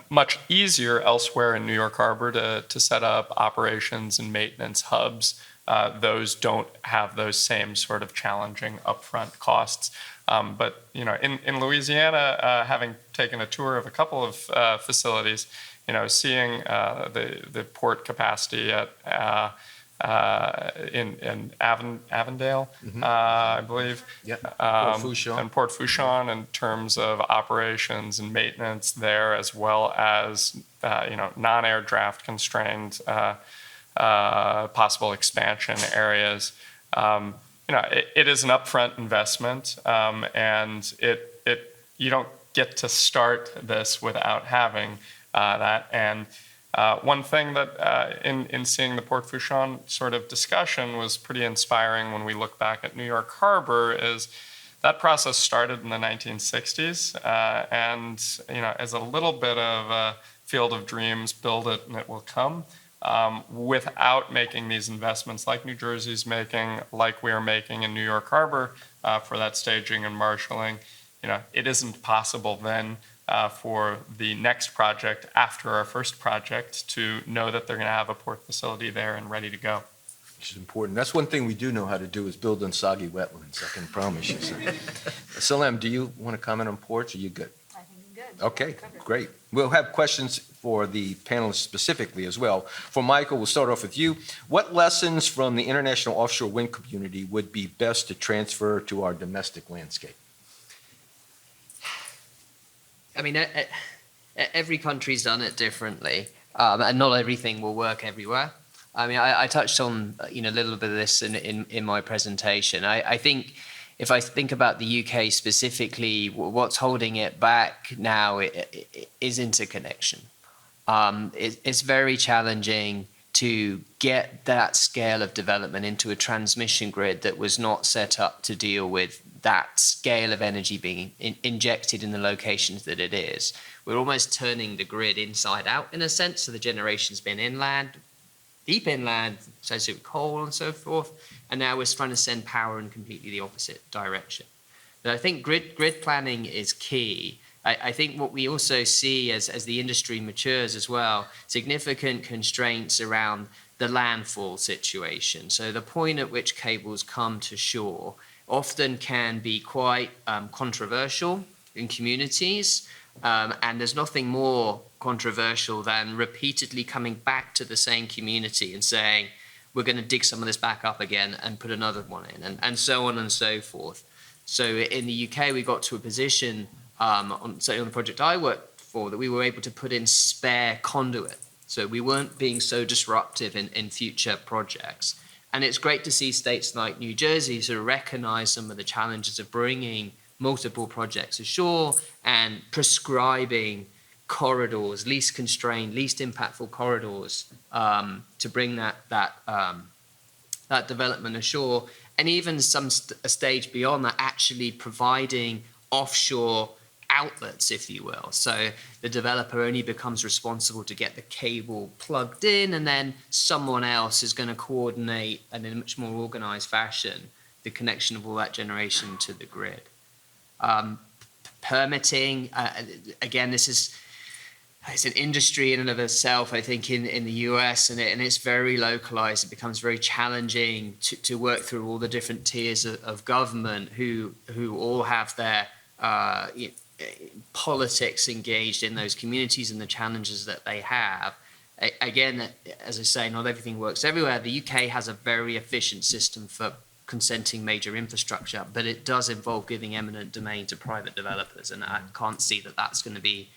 Much easier elsewhere in New York Harbor to set up operations and maintenance hubs. Those don't have those same sort of challenging upfront costs. But in Louisiana, having taken a tour of a couple of facilities, seeing the port capacity at in Avondale, I believe. Port Fourchon. And Port Fourchon in terms of operations and maintenance there, as well as non-air draft constrained possible expansion areas. It is an upfront investment, and you don't get to start this without having that. And One thing that in seeing the Port Fourchon sort of discussion was pretty inspiring when we look back at New York Harbor is that process started in the 1960s, and as a little bit of a field of dreams, build it and it will come, without making these investments like New Jersey's making, like we are making in New York Harbor for that staging and marshaling. It isn't possible then for the next project after our first project to know that they're going to have a port facility there and ready to go. Which is important. That's one thing we do know how to do is build on soggy wetlands, I can promise you. Salam, do you want to comment on ports? Are you good? I think I'm good. Okay, great. We'll have questions for the panelists specifically as well. For Michael, we'll start off with you. What lessons from the international offshore wind community would be best to transfer to our domestic landscape? I mean, every country's done it differently, and not everything will work everywhere. I mean, I touched on a little bit of this in my presentation. I think if I think about the UK specifically, what's holding it back now is interconnection. It's very challenging to get that scale of development into a transmission grid that was not set up to deal with that scale of energy being injected in the locations that it is. We're almost turning the grid inside out in a sense, so the generation's been inland, deep inland, associated with coal and so forth, and now we're trying to send power in completely the opposite direction. But I think grid planning is key. I think what we also see as the industry matures as well, significant constraints around the landfall situation. So the point at which cables come to shore often can be quite controversial in communities, and there's nothing more controversial than repeatedly coming back to the same community and saying, we're going to dig some of this back up again and put another one in, and so on and so forth. So in the UK, we got to a position, certainly on the project I worked for, that we were able to put in spare conduit. So we weren't being so disruptive in future projects. And it's great to see states like New Jersey sort of recognize some of the challenges of bringing multiple projects ashore and prescribing corridors, least constrained, least impactful corridors to bring that development ashore, and even a stage beyond that, actually providing offshore outlets, if you will. So the developer only becomes responsible to get the cable plugged in, and then someone else is going to coordinate, and in a much more organized fashion, the connection of all that generation to the grid. Permitting, again, it's an industry in and of itself, I think, in the US, and it's very localized. It becomes very challenging to work through all the different tiers of government who all have their politics engaged in those communities and the challenges that they have. Again, as I say, not everything works everywhere. The UK has a very efficient system for consenting major infrastructure, but it does involve giving eminent domain to private developers, and I can't see that that's going to be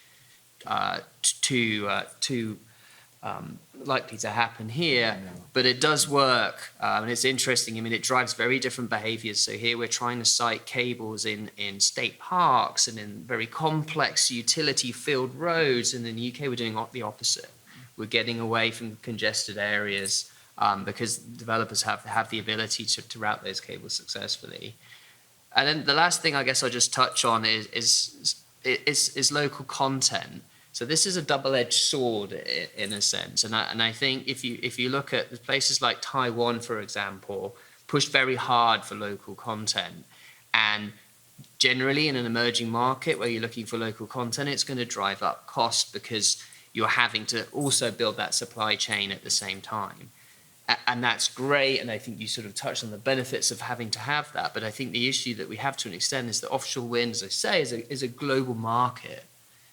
too likely to happen here, but it does work, and it's interesting. I mean, it drives very different behaviors. So here we're trying to site cables in state parks and in very complex utility-filled roads, and in the UK we're doing the opposite. We're getting away from congested areas because developers have the ability to route those cables successfully. And then the last thing I guess I'll just touch on is local content. So this is a double-edged sword in a sense, and I think if you look at places like Taiwan, for example, pushed very hard for local content, and generally in an emerging market where you're looking for local content, it's going to drive up cost because you're having to also build that supply chain at the same time. And that's great, and I think you sort of touched on the benefits of having to have that, but I think the issue that we have to an extent is that offshore wind, as I say, is a global market.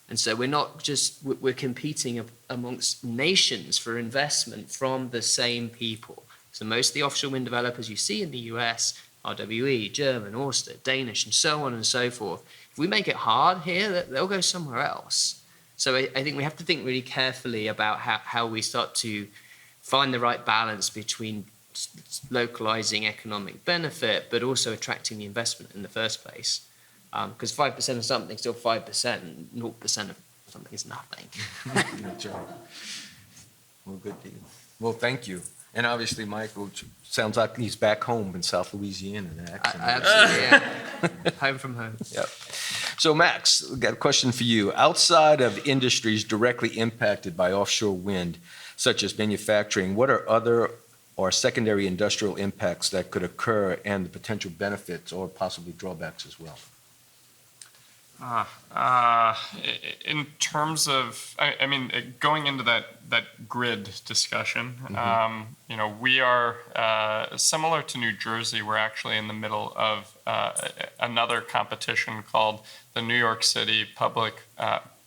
And so we're competing amongst nations for investment from the same people. So most of the offshore wind developers you see in the US, RWE, German, Ørsted, Danish, and so on and so forth. If we make it hard here, they'll go somewhere else. So I think we have to think really carefully about how we start to find the right balance between localizing economic benefit, but also attracting the investment in the first place. Because 5% of something is still 5%, 0% of something is nothing. Well, good deal. Well, thank you. And obviously, Michael, sounds like he's back home in South Louisiana. The accent. Absolutely, yeah. Home from home. Yep. So Max, we got a question for you. Outside of industries directly impacted by offshore wind, such as manufacturing, what are other or secondary industrial impacts that could occur and the potential benefits or possibly drawbacks as well? In terms of, I mean, going into that grid discussion, we are similar to New Jersey. We're actually in the middle of another competition called the New York City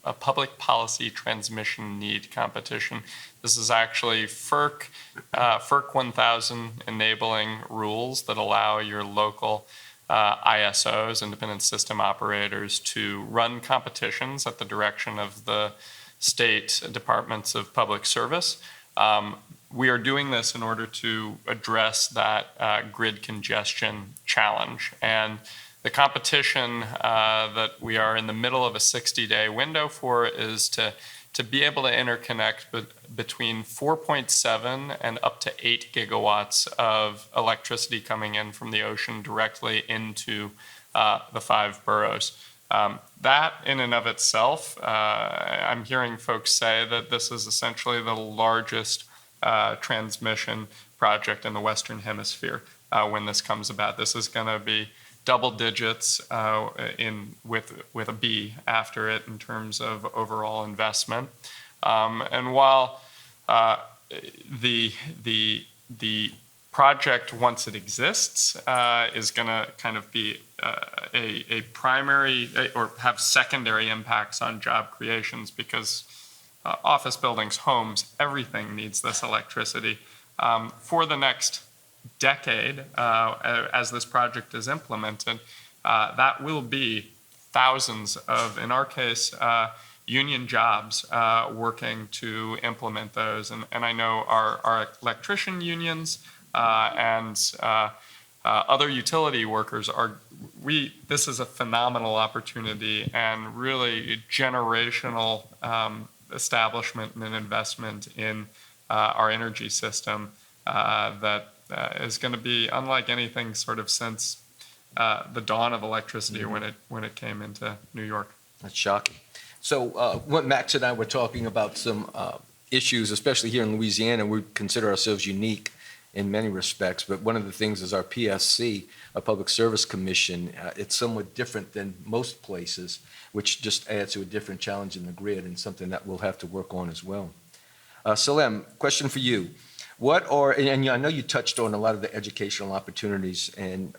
a Public Policy Transmission Need Competition. This is actually FERC 1000 enabling rules that allow your local ISOs, independent system operators, to run competitions at the direction of the state departments of public service. We are doing this in order to address that grid congestion challenge. And the competition that we are in the middle of a 60-day window for is to be able to interconnect between 4.7 and up to 8 gigawatts of electricity coming in from the ocean directly into the 5 boroughs. That in and of itself, I'm hearing folks say that this is essentially the largest transmission project in the Western Hemisphere when this comes about. This is going to be double digits with a B after it in terms of overall investment. And while the project, once it exists, is going to kind of be a primary or have secondary impacts on job creations, because office buildings, homes, everything needs this electricity. For the next decade, as this project is implemented, that will be thousands of, in our case, union jobs working to implement those. And I know our electrician unions and other utility workers this is a phenomenal opportunity and really generational establishment and investment in our energy system that is going to be unlike anything sort of since the dawn of electricity when it came into New York. That's shocking. So when Max and I were talking about some issues, especially here in Louisiana, we consider ourselves unique in many respects, but one of the things is our PSC, our Public Service Commission. It's somewhat different than most places, which just adds to a different challenge in the grid and something that we'll have to work on as well. Salem, question for you. And I know you touched on a lot of the educational opportunities and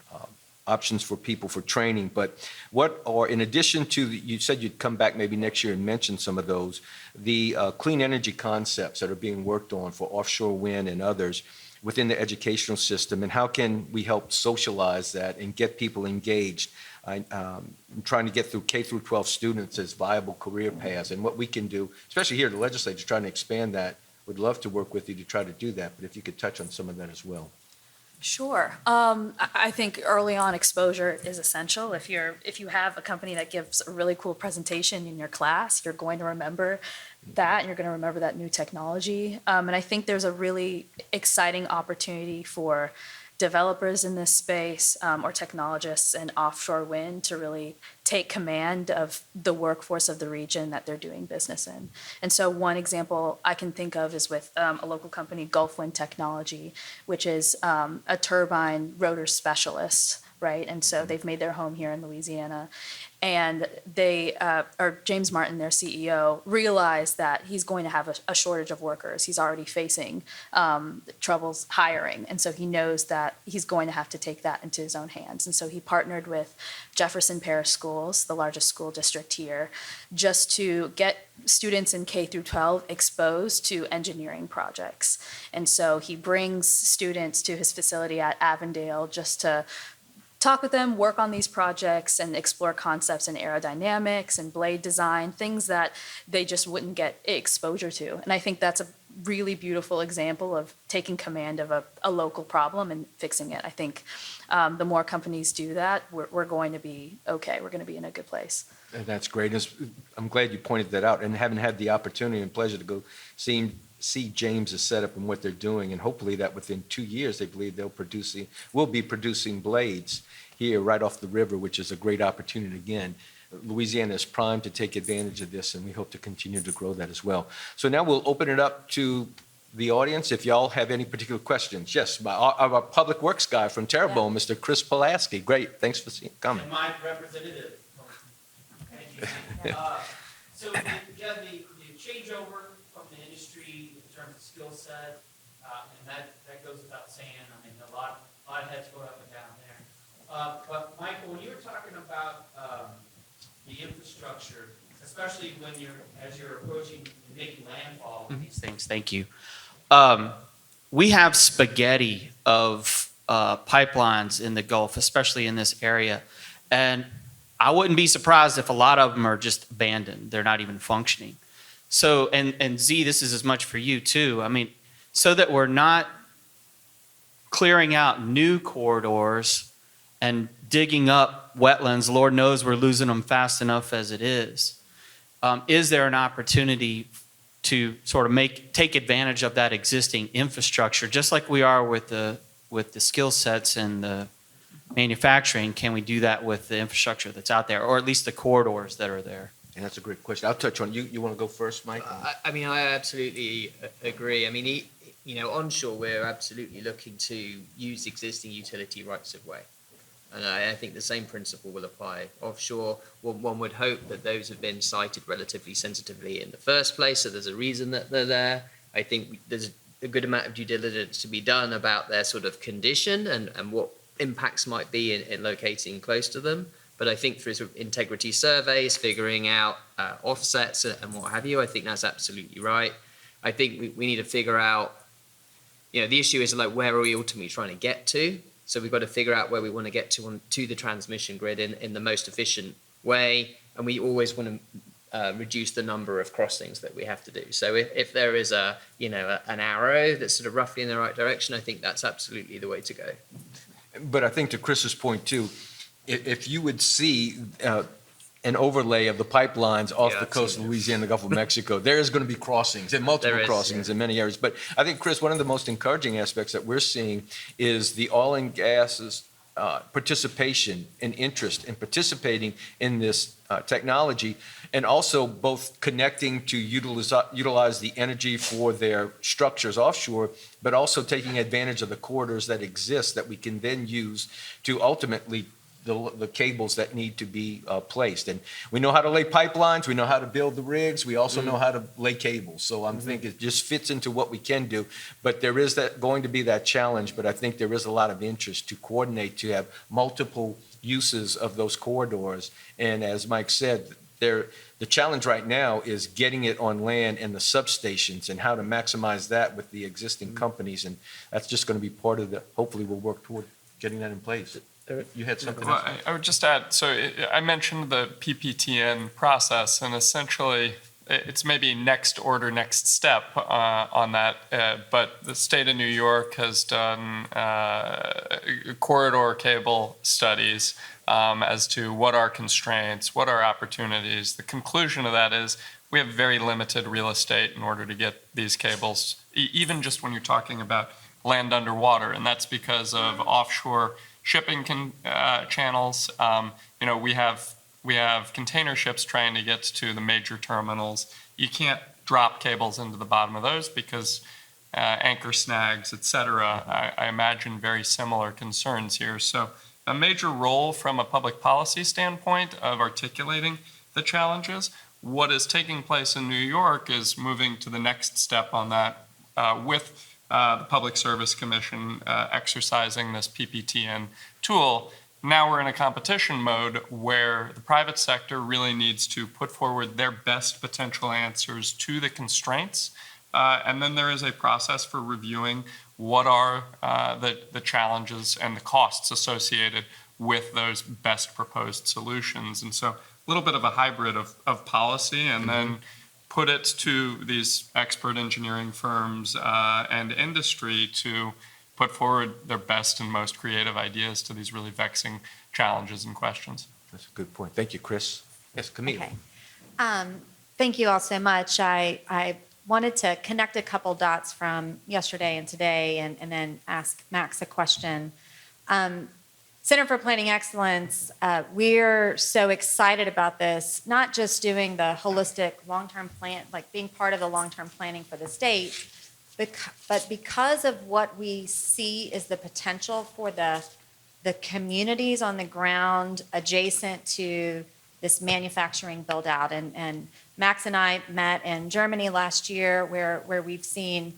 options for people for training, but what are, in addition to, you said you'd come back maybe next year and mention some of those, the clean energy concepts that are being worked on for offshore wind and others within the educational system, and how can we help socialize that and get people engaged? I'm trying to get through K through 12 students as viable career paths, and what we can do, especially here, the legislature trying to expand that. Would love to work with you to try to do that, but if you could touch on some of that as well. Sure. I think early on exposure is essential. If you have a company that gives a really cool presentation in your class, you're going to remember that, and you're going to remember that new technology. And I think there's a really exciting opportunity for developers in this space or technologists in offshore wind to really take command of the workforce of the region that they're doing business in. And so one example I can think of is with a local company, Gulf Wind Technology, which is a turbine rotor specialist, right? And so they've made their home here in Louisiana. And James Martin, their CEO, realized that he's going to have a shortage of workers. He's already facing troubles hiring. And so he knows that he's going to have to take that into his own hands. And so he partnered with Jefferson Parish Schools, the largest school district here, just to get students in K through 12 exposed to engineering projects. And so he brings students to his facility at Avondale just to talk with them, work on these projects, and explore concepts in aerodynamics and blade design, things that they just wouldn't get exposure to. And I think that's a really beautiful example of taking command of a local problem and fixing it. I think the more companies do that, we're going to be okay. We're going to be in a good place. And that's great. I'm glad you pointed that out. And having had the opportunity and pleasure to go see see James's setup and what they're doing, and hopefully that within 2 years, they believe will be producing blades here right off the river, which is a great opportunity again. Louisiana is primed to take advantage of this, and we hope to continue to grow that as well. So now we'll open it up to the audience, if y'all have any particular questions. Yes, our Public Works guy from Terrebonne, Mr. Chris Pulaski. Great, thanks for coming. And my representative. Thank you. So yeah, the changeover from the industry in terms of skill set, and that goes without saying. I mean, a lot of heads go up and down there. But Michael, when you were talking about the infrastructure, especially as you're approaching and making landfall with these things, thank you. We have spaghetti of pipelines in the Gulf, especially in this area. And I wouldn't be surprised if a lot of them are just abandoned. They're not even functioning. So, and Z, this is as much for you too. I mean, so that we're not clearing out new corridors and digging up wetlands. Lord knows we're losing them fast enough as it is. Is there an opportunity to sort of take advantage of that existing infrastructure, just like we are with the skill sets and the manufacturing? Can we do that with the infrastructure that's out there, or at least the corridors that are there? And that's a great question. I'll touch on you. You want to go first, Mike? I mean, I absolutely agree. I mean, onshore, we're absolutely looking to use existing utility rights of way. And I think the same principle will apply offshore. Well, one would hope that those have been cited relatively sensitively in the first place, so there's a reason that they're there. I think there's a good amount of due diligence to be done about their sort of condition and what impacts might be in locating close to them. But I think through sort of integrity surveys, figuring out offsets and what have you, I think that's absolutely right. I think we need to figure out, the issue is like, where are we ultimately trying to get to? So we've got to figure out where we want to get to the transmission grid in the most efficient way. And we always want to reduce the number of crossings that we have to do. So if there is an arrow that's sort of roughly in the right direction, I think that's absolutely the way to go. But I think to Chris's point too, if you would see an overlay of the pipelines off the coast of Louisiana, the Gulf of Mexico, there is going to be crossings and multiple crossings in many areas. But I think, Chris, one of the most encouraging aspects that we're seeing is the oil and gas's participation and interest in participating in this technology, and also both connecting to utilize the energy for their structures offshore, but also taking advantage of the corridors that exist that we can then use to ultimately the cables that need to be placed. And we know how to lay pipelines, we know how to build the rigs, we also know how to lay cables. So I'm thinking it just fits into what we can do. But there is going to be that challenge, but I think there is a lot of interest to coordinate, to have multiple uses of those corridors. And as Mike said, the challenge right now is getting it on land and the substations and how to maximize that with the existing companies. And that's just going to be part of hopefully we'll work toward getting that in place. You had something else? I would just add, I mentioned the PPTN process, and essentially it's maybe next step on that, but the state of New York has done corridor cable studies as to what are constraints, what are opportunities. The conclusion of that is we have very limited real estate in order to get these cables, even just when you're talking about land underwater, and that's because of offshore shipping channels. We have container ships trying to get to the major terminals. You can't drop cables into the bottom of those because anchor snags, et cetera. I imagine very similar concerns here. So a major role from a public policy standpoint of articulating the challenges. What is taking place in New York is moving to the next step on that with the Public Service Commission exercising this PPTN tool. Now we're in a competition mode where the private sector really needs to put forward their best potential answers to the constraints. And then there is a process for reviewing what are the challenges and the costs associated with those best proposed solutions. And so a little bit of a hybrid of policy and then put it to these expert engineering firms and industry to put forward their best and most creative ideas to these really vexing challenges and questions. That's a good point. Thank you, Chris. Yes, Camille. Okay. Thank you all so much. I wanted to connect a couple dots from yesterday and today and then ask Max a question. Center for Planning Excellence, we're so excited about this, not just doing the holistic long-term plan, like being part of the long-term planning for the state, but because of what we see is the potential for the communities on the ground adjacent to this manufacturing build out. And Max and I met in Germany last year where we've seen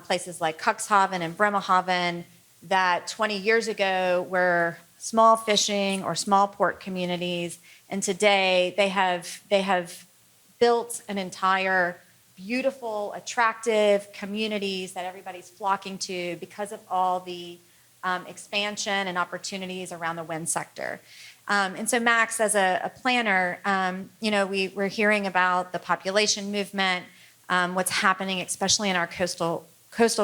places like Cuxhaven and Bremerhaven that 20 years ago were small fishing or small port communities. And today they have built an entire beautiful, attractive communities that everybody's flocking to because of all the expansion and opportunities around the wind sector. And so Max, as a planner, we're hearing about the population movement, what's happening, especially in our coastal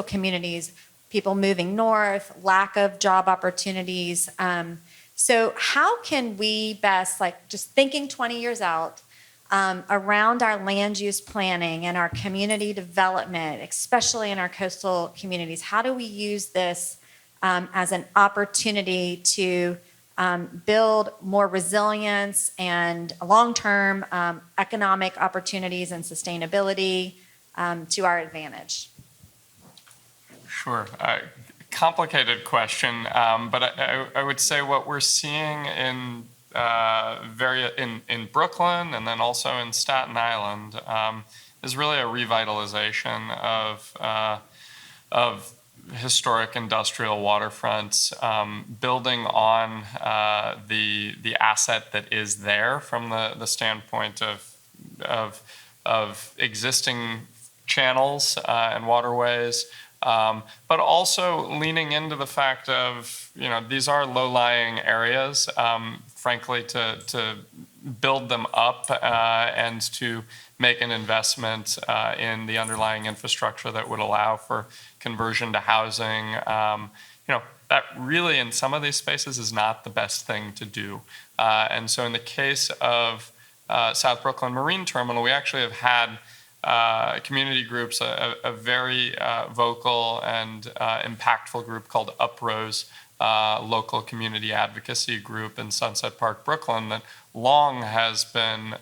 communities, people moving north, lack of job opportunities. So how can we best, like just thinking 20 years out, around our land use planning and our community development, especially in our coastal communities, how do we use this as an opportunity to build more resilience and long-term economic opportunities and sustainability to our advantage? Sure. Complicated question, but I would say what we're seeing in Brooklyn and then also in Staten Island is really a revitalization of historic industrial waterfronts, building on the asset that is there from the standpoint of existing channels and waterways. But also leaning into the fact of, these are low-lying areas, frankly, to build them up and to make an investment in the underlying infrastructure that would allow for conversion to housing. That really in some of these spaces is not the best thing to do. And so in the case of South Brooklyn Marine Terminal, we actually have had community groups, a very vocal and impactful group called Uprose, local community advocacy group in Sunset Park, Brooklyn, that long has been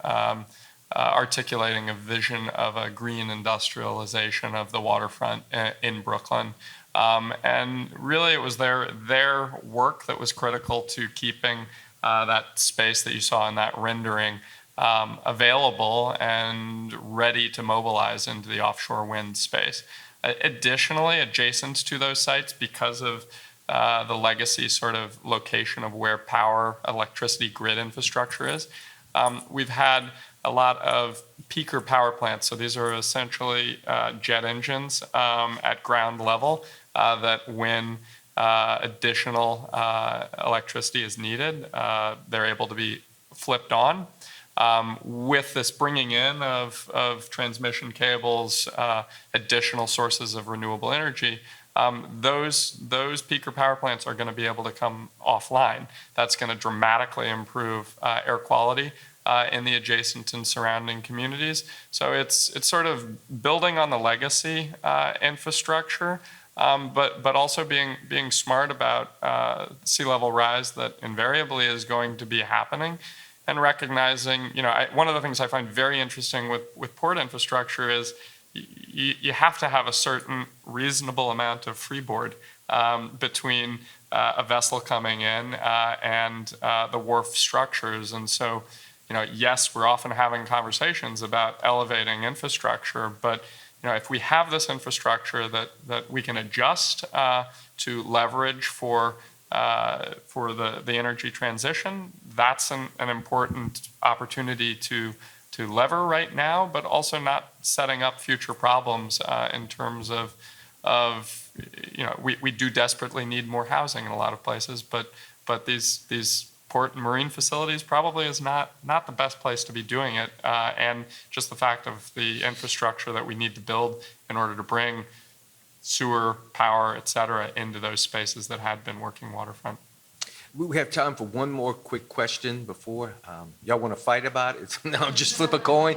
articulating a vision of a green industrialization of the waterfront in Brooklyn. And really it was their work that was critical to keeping that space that you saw in that rendering available and ready to mobilize into the offshore wind space. Additionally, adjacent to those sites, because of the legacy sort of location of where electricity grid infrastructure is, we've had a lot of peaker power plants. So these are essentially jet engines at ground level that when additional electricity is needed, they're able to be flipped on. With this bringing in of transmission cables, additional sources of renewable energy, those peaker power plants are going to be able to come offline. That's going to dramatically improve air quality in the adjacent and surrounding communities. So it's sort of building on the legacy infrastructure, but also being smart about sea level rise that invariably is going to be happening. And recognizing, one of the things I find very interesting with port infrastructure is you have to have a certain reasonable amount of freeboard between a vessel coming in and the wharf structures. And so, yes, we're often having conversations about elevating infrastructure, but if we have this infrastructure that we can adjust to leverage for the energy transition, that's an important opportunity to lever right now, but also not setting up future problems in terms of we do desperately need more housing in a lot of places, but these port and marine facilities probably is not the best place to be doing it, and just the fact of the infrastructure that we need to build in order to bring sewer, power, et cetera, into those spaces that had been working waterfront. We have time for one more quick question before, y'all want to fight about it? No, just flip a coin?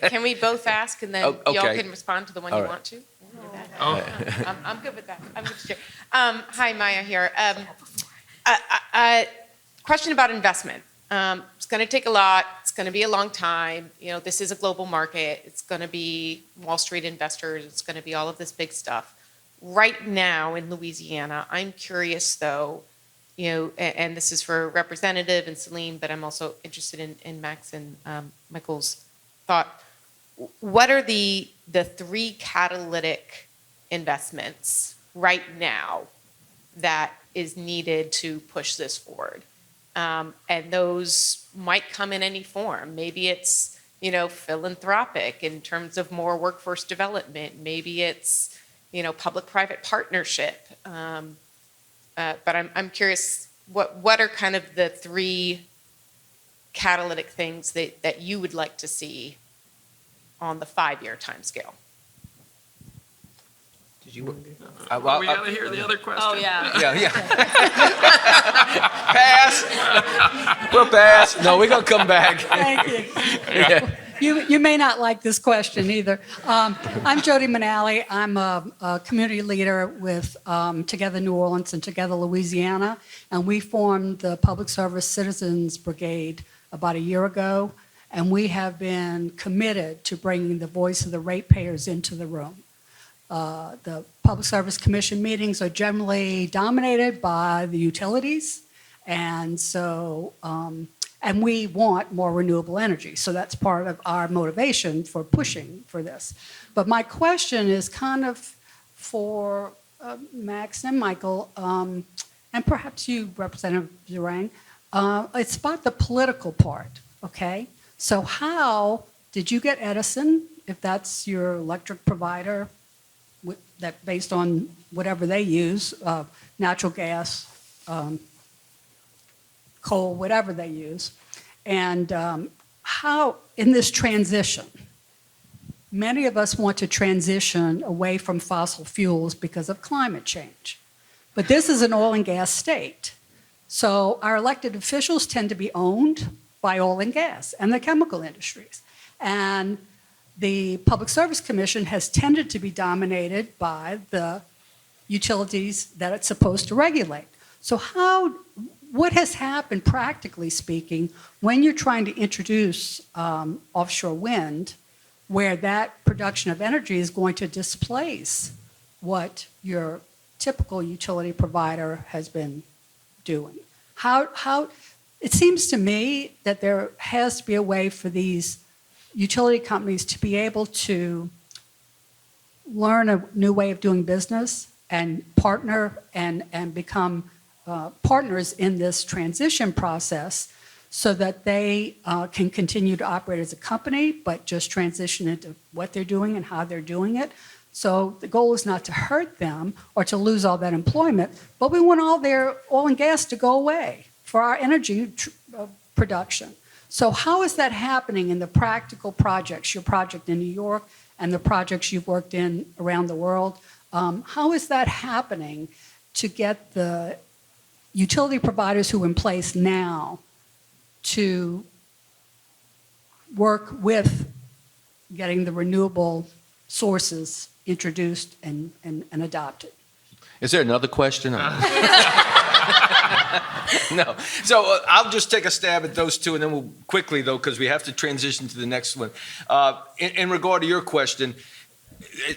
Can we both ask and then Oh, y'all okay. can respond to the one All you right. want to? I'm good with that. I'm good to share. Hi, Maya here. Question about investment. It's going to take a lot. It's going to be a long time. You know, this is a global market. It's going to be Wall Street investors. It's going to be all of this big stuff. Right now in Louisiana, I'm curious though, you know, and this is for Representative and Celine, but I'm also interested in Max and Michael's thought. What are the three catalytic investments right now that is needed to push this forward? And those might come in any form. Maybe it's, you know, philanthropic in terms of more workforce development. Maybe it's, you know, public-private partnership. But I'm curious, what are kind of the three catalytic things that you would like to see on the 5-year timescale? Did you? We got to hear the other question. Oh, yeah. Yeah. Pass. We'll pass. No, we're going to come back. Thank you. Yeah. You may not like this question either. I'm Jody Manali. I'm a community leader with Together New Orleans and Together Louisiana, and we formed the Public Service Citizens Brigade about a year ago, and we have been committed to bringing the voice of the ratepayers into the room. The Public Service Commission meetings are generally dominated by the utilities, and so and we want more renewable energy. So that's part of our motivation for pushing for this. But my question is kind of for Max and Michael, and perhaps you, Representative Durang. It's about the political part, okay? So how did you get Edison, if that's your electric provider, that based on whatever they use, natural gas, coal, whatever they use, and how, in this transition, many of us want to transition away from fossil fuels because of climate change. But this is an oil and gas state. So our elected officials tend to be owned by oil and gas and the chemical industries. And the Public Service Commission has tended to be dominated by the utilities that it's supposed to regulate. So what has happened, practically speaking, when you're trying to introduce offshore wind, where that production of energy is going to displace what your typical utility provider has been doing? It seems to me that there has to be a way for these utility companies to be able to learn a new way of doing business and partner and become partners in this transition process so that they can continue to operate as a company, but just transition into what they're doing and how they're doing it. So the goal is not to hurt them or to lose all that employment, but we want all their oil and gas to go away for our energy production. So how is that happening in the practical projects, your project in New York and the projects you've worked in around the world? How is that happening to get the utility providers who are in place now to work with getting the renewable sources introduced and adopted? Is there another question? No. So I'll just take a stab at those two, and then we'll quickly, though, because we have to transition to the next one. In regard to your question,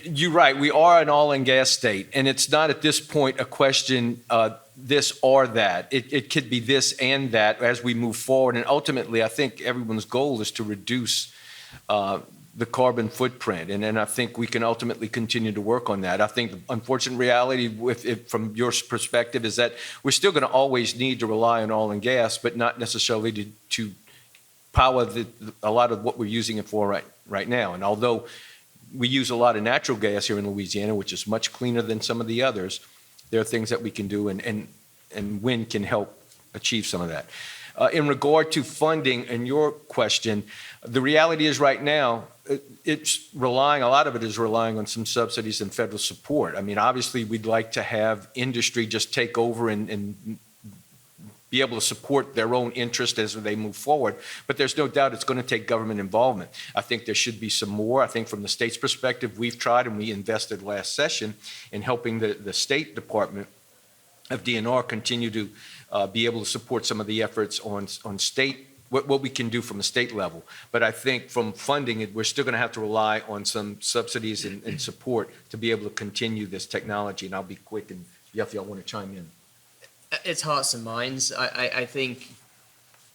you're right. We are an oil and gas state, and it's not at this point a question this or that. It could be this and that as we move forward. And ultimately, I think everyone's goal is to reduce the carbon footprint. And I think we can ultimately continue to work on that. I think the unfortunate reality from your perspective is that we're still going to always need to rely on oil and gas, but not necessarily to power a lot of what we're using it for right now. And although we use a lot of natural gas here in Louisiana, which is much cleaner than some of the others, there are things that we can do, and wind can help achieve some of that. In regard to funding and your question, the reality is right now, a lot of it is relying on some subsidies and federal support. I mean, obviously, we'd like to have industry just take over and be able to support their own interest as they move forward. But there's no doubt it's going to take government involvement. I think there should be some more. I think from the state's perspective, we've tried and we invested last session in helping the State Department of DNR continue to be able to support some of the efforts on state, what we can do from a state level. But I think from funding, we're still going to have to rely on some subsidies and support to be able to continue this technology. And I'll be quick, and if y'all want to chime in. It's hearts and minds. I think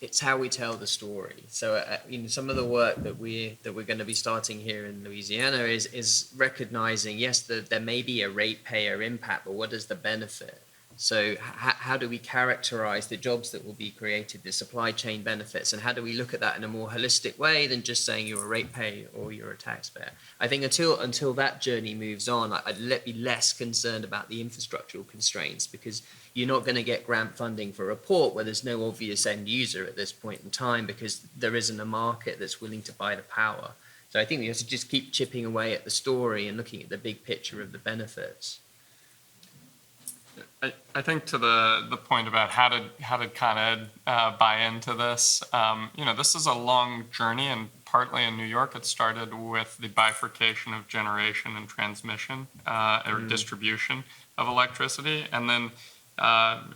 it's how we tell the story. So, some of the work that we're going to be starting here in Louisiana is recognizing, yes, there may be a ratepayer impact, but what is the benefit? So how do we characterize the jobs that will be created, the supply chain benefits, and how do we look at that in a more holistic way than just saying you're a ratepayer or you're a taxpayer? I think until that journey moves on, I'd be less concerned about the infrastructural constraints, because you're not going to get grant funding for a port where there's no obvious end user at this point in time, because there isn't a market that's willing to buy the power. So I think we have to just keep chipping away at the story and looking at the big picture of the benefits. I think to the point about how did Con Ed buy into this, this is a long journey, and partly in New York it started with the bifurcation of generation and transmission or distribution of electricity, and then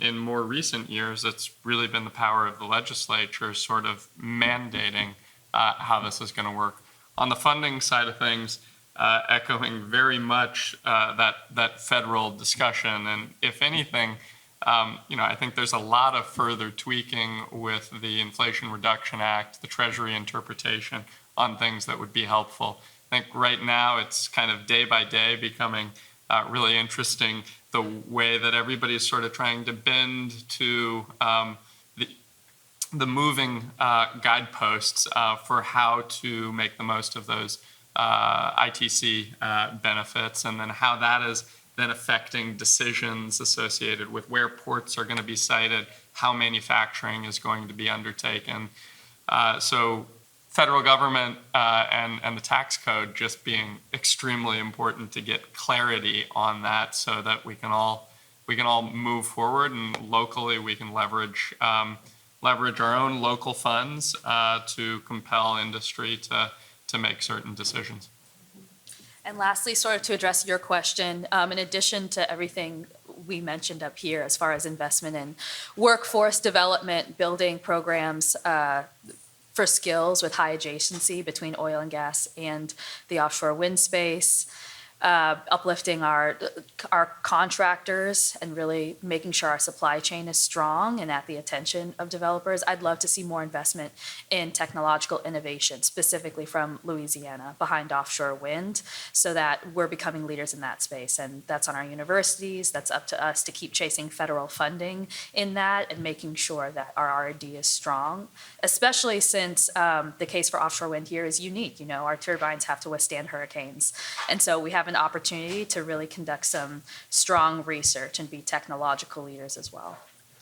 in more recent years it's really been the power of the legislature sort of mandating how this is going to work. On the funding side of things, echoing very much that federal discussion. And if anything, I think there's a lot of further tweaking with the Inflation Reduction Act, the Treasury interpretation on things that would be helpful. I think right now it's kind of day by day becoming really interesting, the way that everybody is sort of trying to bend to the moving guideposts for how to make the most of those ITC benefits, and then how that is then affecting decisions associated with where ports are going to be sited, how manufacturing is going to be undertaken. So federal government and the tax code just being extremely important to get clarity on that, so that we can all move forward, and locally we can leverage our own local funds to compel industry to make certain decisions. And lastly, sort of to address your question, in addition to everything we mentioned up here as far as investment in workforce development, building programs for skills with high adjacency between oil and gas and the offshore wind space, uplifting our contractors and really making sure our supply chain is strong and at the attention of developers. I'd love to see more investment in technological innovation, specifically from Louisiana behind offshore wind, so that we're becoming leaders in that space. And that's on our universities. That's up to us to keep chasing federal funding in that and making sure that our R&D is strong, especially since the case for offshore wind here is unique. Our turbines have to withstand hurricanes. And so we have an opportunity to really conduct some strong research and be technological leaders as well.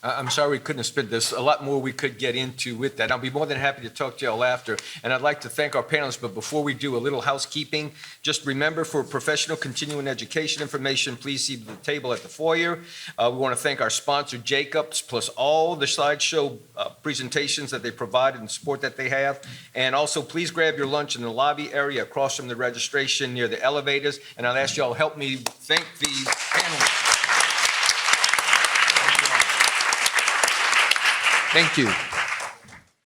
I'm sorry we couldn't have spent this. A lot more we could get into with that. I'll be more than happy to talk to y'all after. And I'd like to thank our panelists, but before we do, a little housekeeping. Just remember, for professional continuing education information, please see the table at the foyer. We want to thank our sponsor, Jacobs, plus all the slideshow presentations that they provide and support that they have. And also, please grab your lunch in the lobby area across from the registration near the elevators. And I'll ask y'all to help me thank the panelists. Thank you.